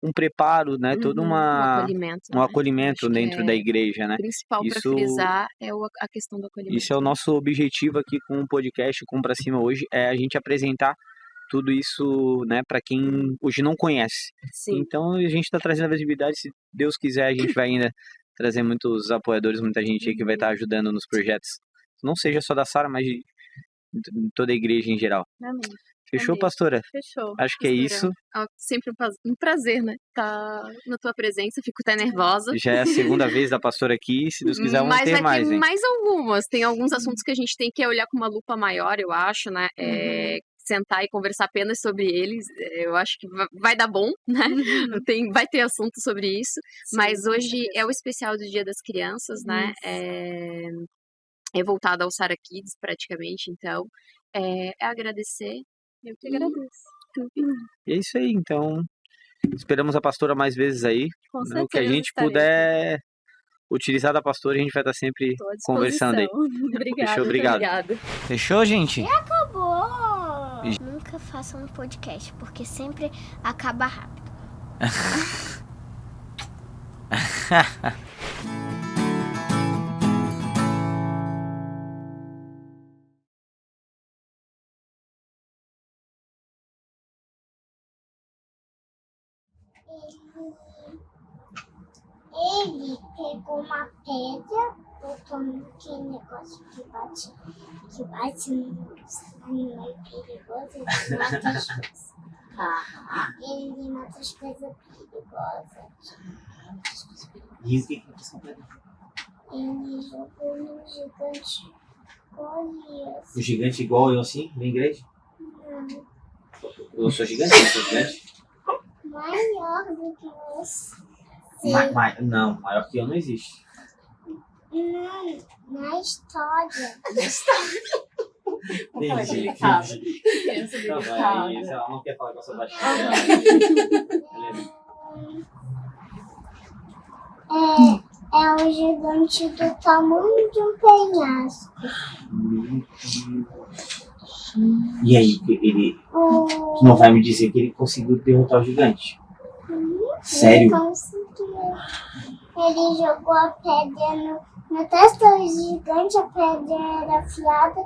um preparo, né, todo Um acolhimento. um acolhimento Acho que dentro da igreja, né? O principal para frisar é a questão do acolhimento. Isso é o nosso objetivo aqui com o podcast Com Pra Cima hoje, é a gente apresentar tudo isso, né, para quem hoje não conhece. Sim. Então a gente está trazendo a visibilidade, se Deus quiser a gente vai ainda trazer muitos apoiadores, muita gente aí que vai estar ajudando nos projetos, não seja só da Sara, mas de toda a igreja em geral. Amém. Fechou, Amei. pastora? Fechou. Acho que é isso. Sempre um prazer, né? Tá na tua presença, fico até nervosa. Já é a segunda vez da pastora aqui. Se Deus quiser, vamos Mas ter vai mais, ter hein? mais algumas. Tem alguns assuntos que a gente tem que olhar com uma lupa maior, eu acho, né? Sentar e conversar apenas sobre eles, eu acho que vai dar bom, né? Vai ter assunto sobre isso. Sim, mas com hoje certeza. é o especial do Dia das Crianças, né? É voltado ao Sara Kids, praticamente. Então, é agradecer. Eu que agradeço. E é isso aí, então. Esperamos a pastora mais vezes aí. Com O que a certeza gente estarei. puder utilizar da pastora, a gente vai estar sempre Tô à conversando aí. disposição. Obrigada. Fechou? Obrigado. Obrigada. Fechou, gente? Acabou! Nunca façam um podcast, porque sempre acaba rápido. Ele pegou uma pedra, botou naquele negócio que bate nos animais perigosos, ele mata as coisas. Ele mata as coisas perigosas. E o que aconteceu com ele? Ele jogou no gigante Golias. O gigante igual eu assim, bem grande? Não, Eu sou gigante? Eu sou gigante? maior do que você. Não, maior que eu não existe. Não, na história. Entendi. Não, mas ela não quer falar com a sua baixinha. É um gigante do tamanho de um penhasco. E aí, ele tu não vai me dizer que ele conseguiu derrotar o gigante? Sério? Ele conseguiu. Ele jogou a pedra na testa do gigante, a pedra era afiada.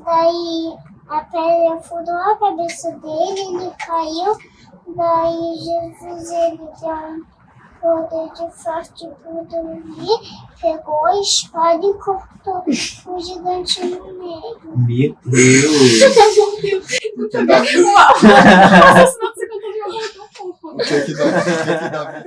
Daí a pedra furou a cabeça dele, ele caiu. Daí Jesus, ele deu um poder de forte por dormir, pegou a espada e cortou o gigante no meio. Meu Deus! Nossa, senão você contou de alguma coisa. O que é que dá?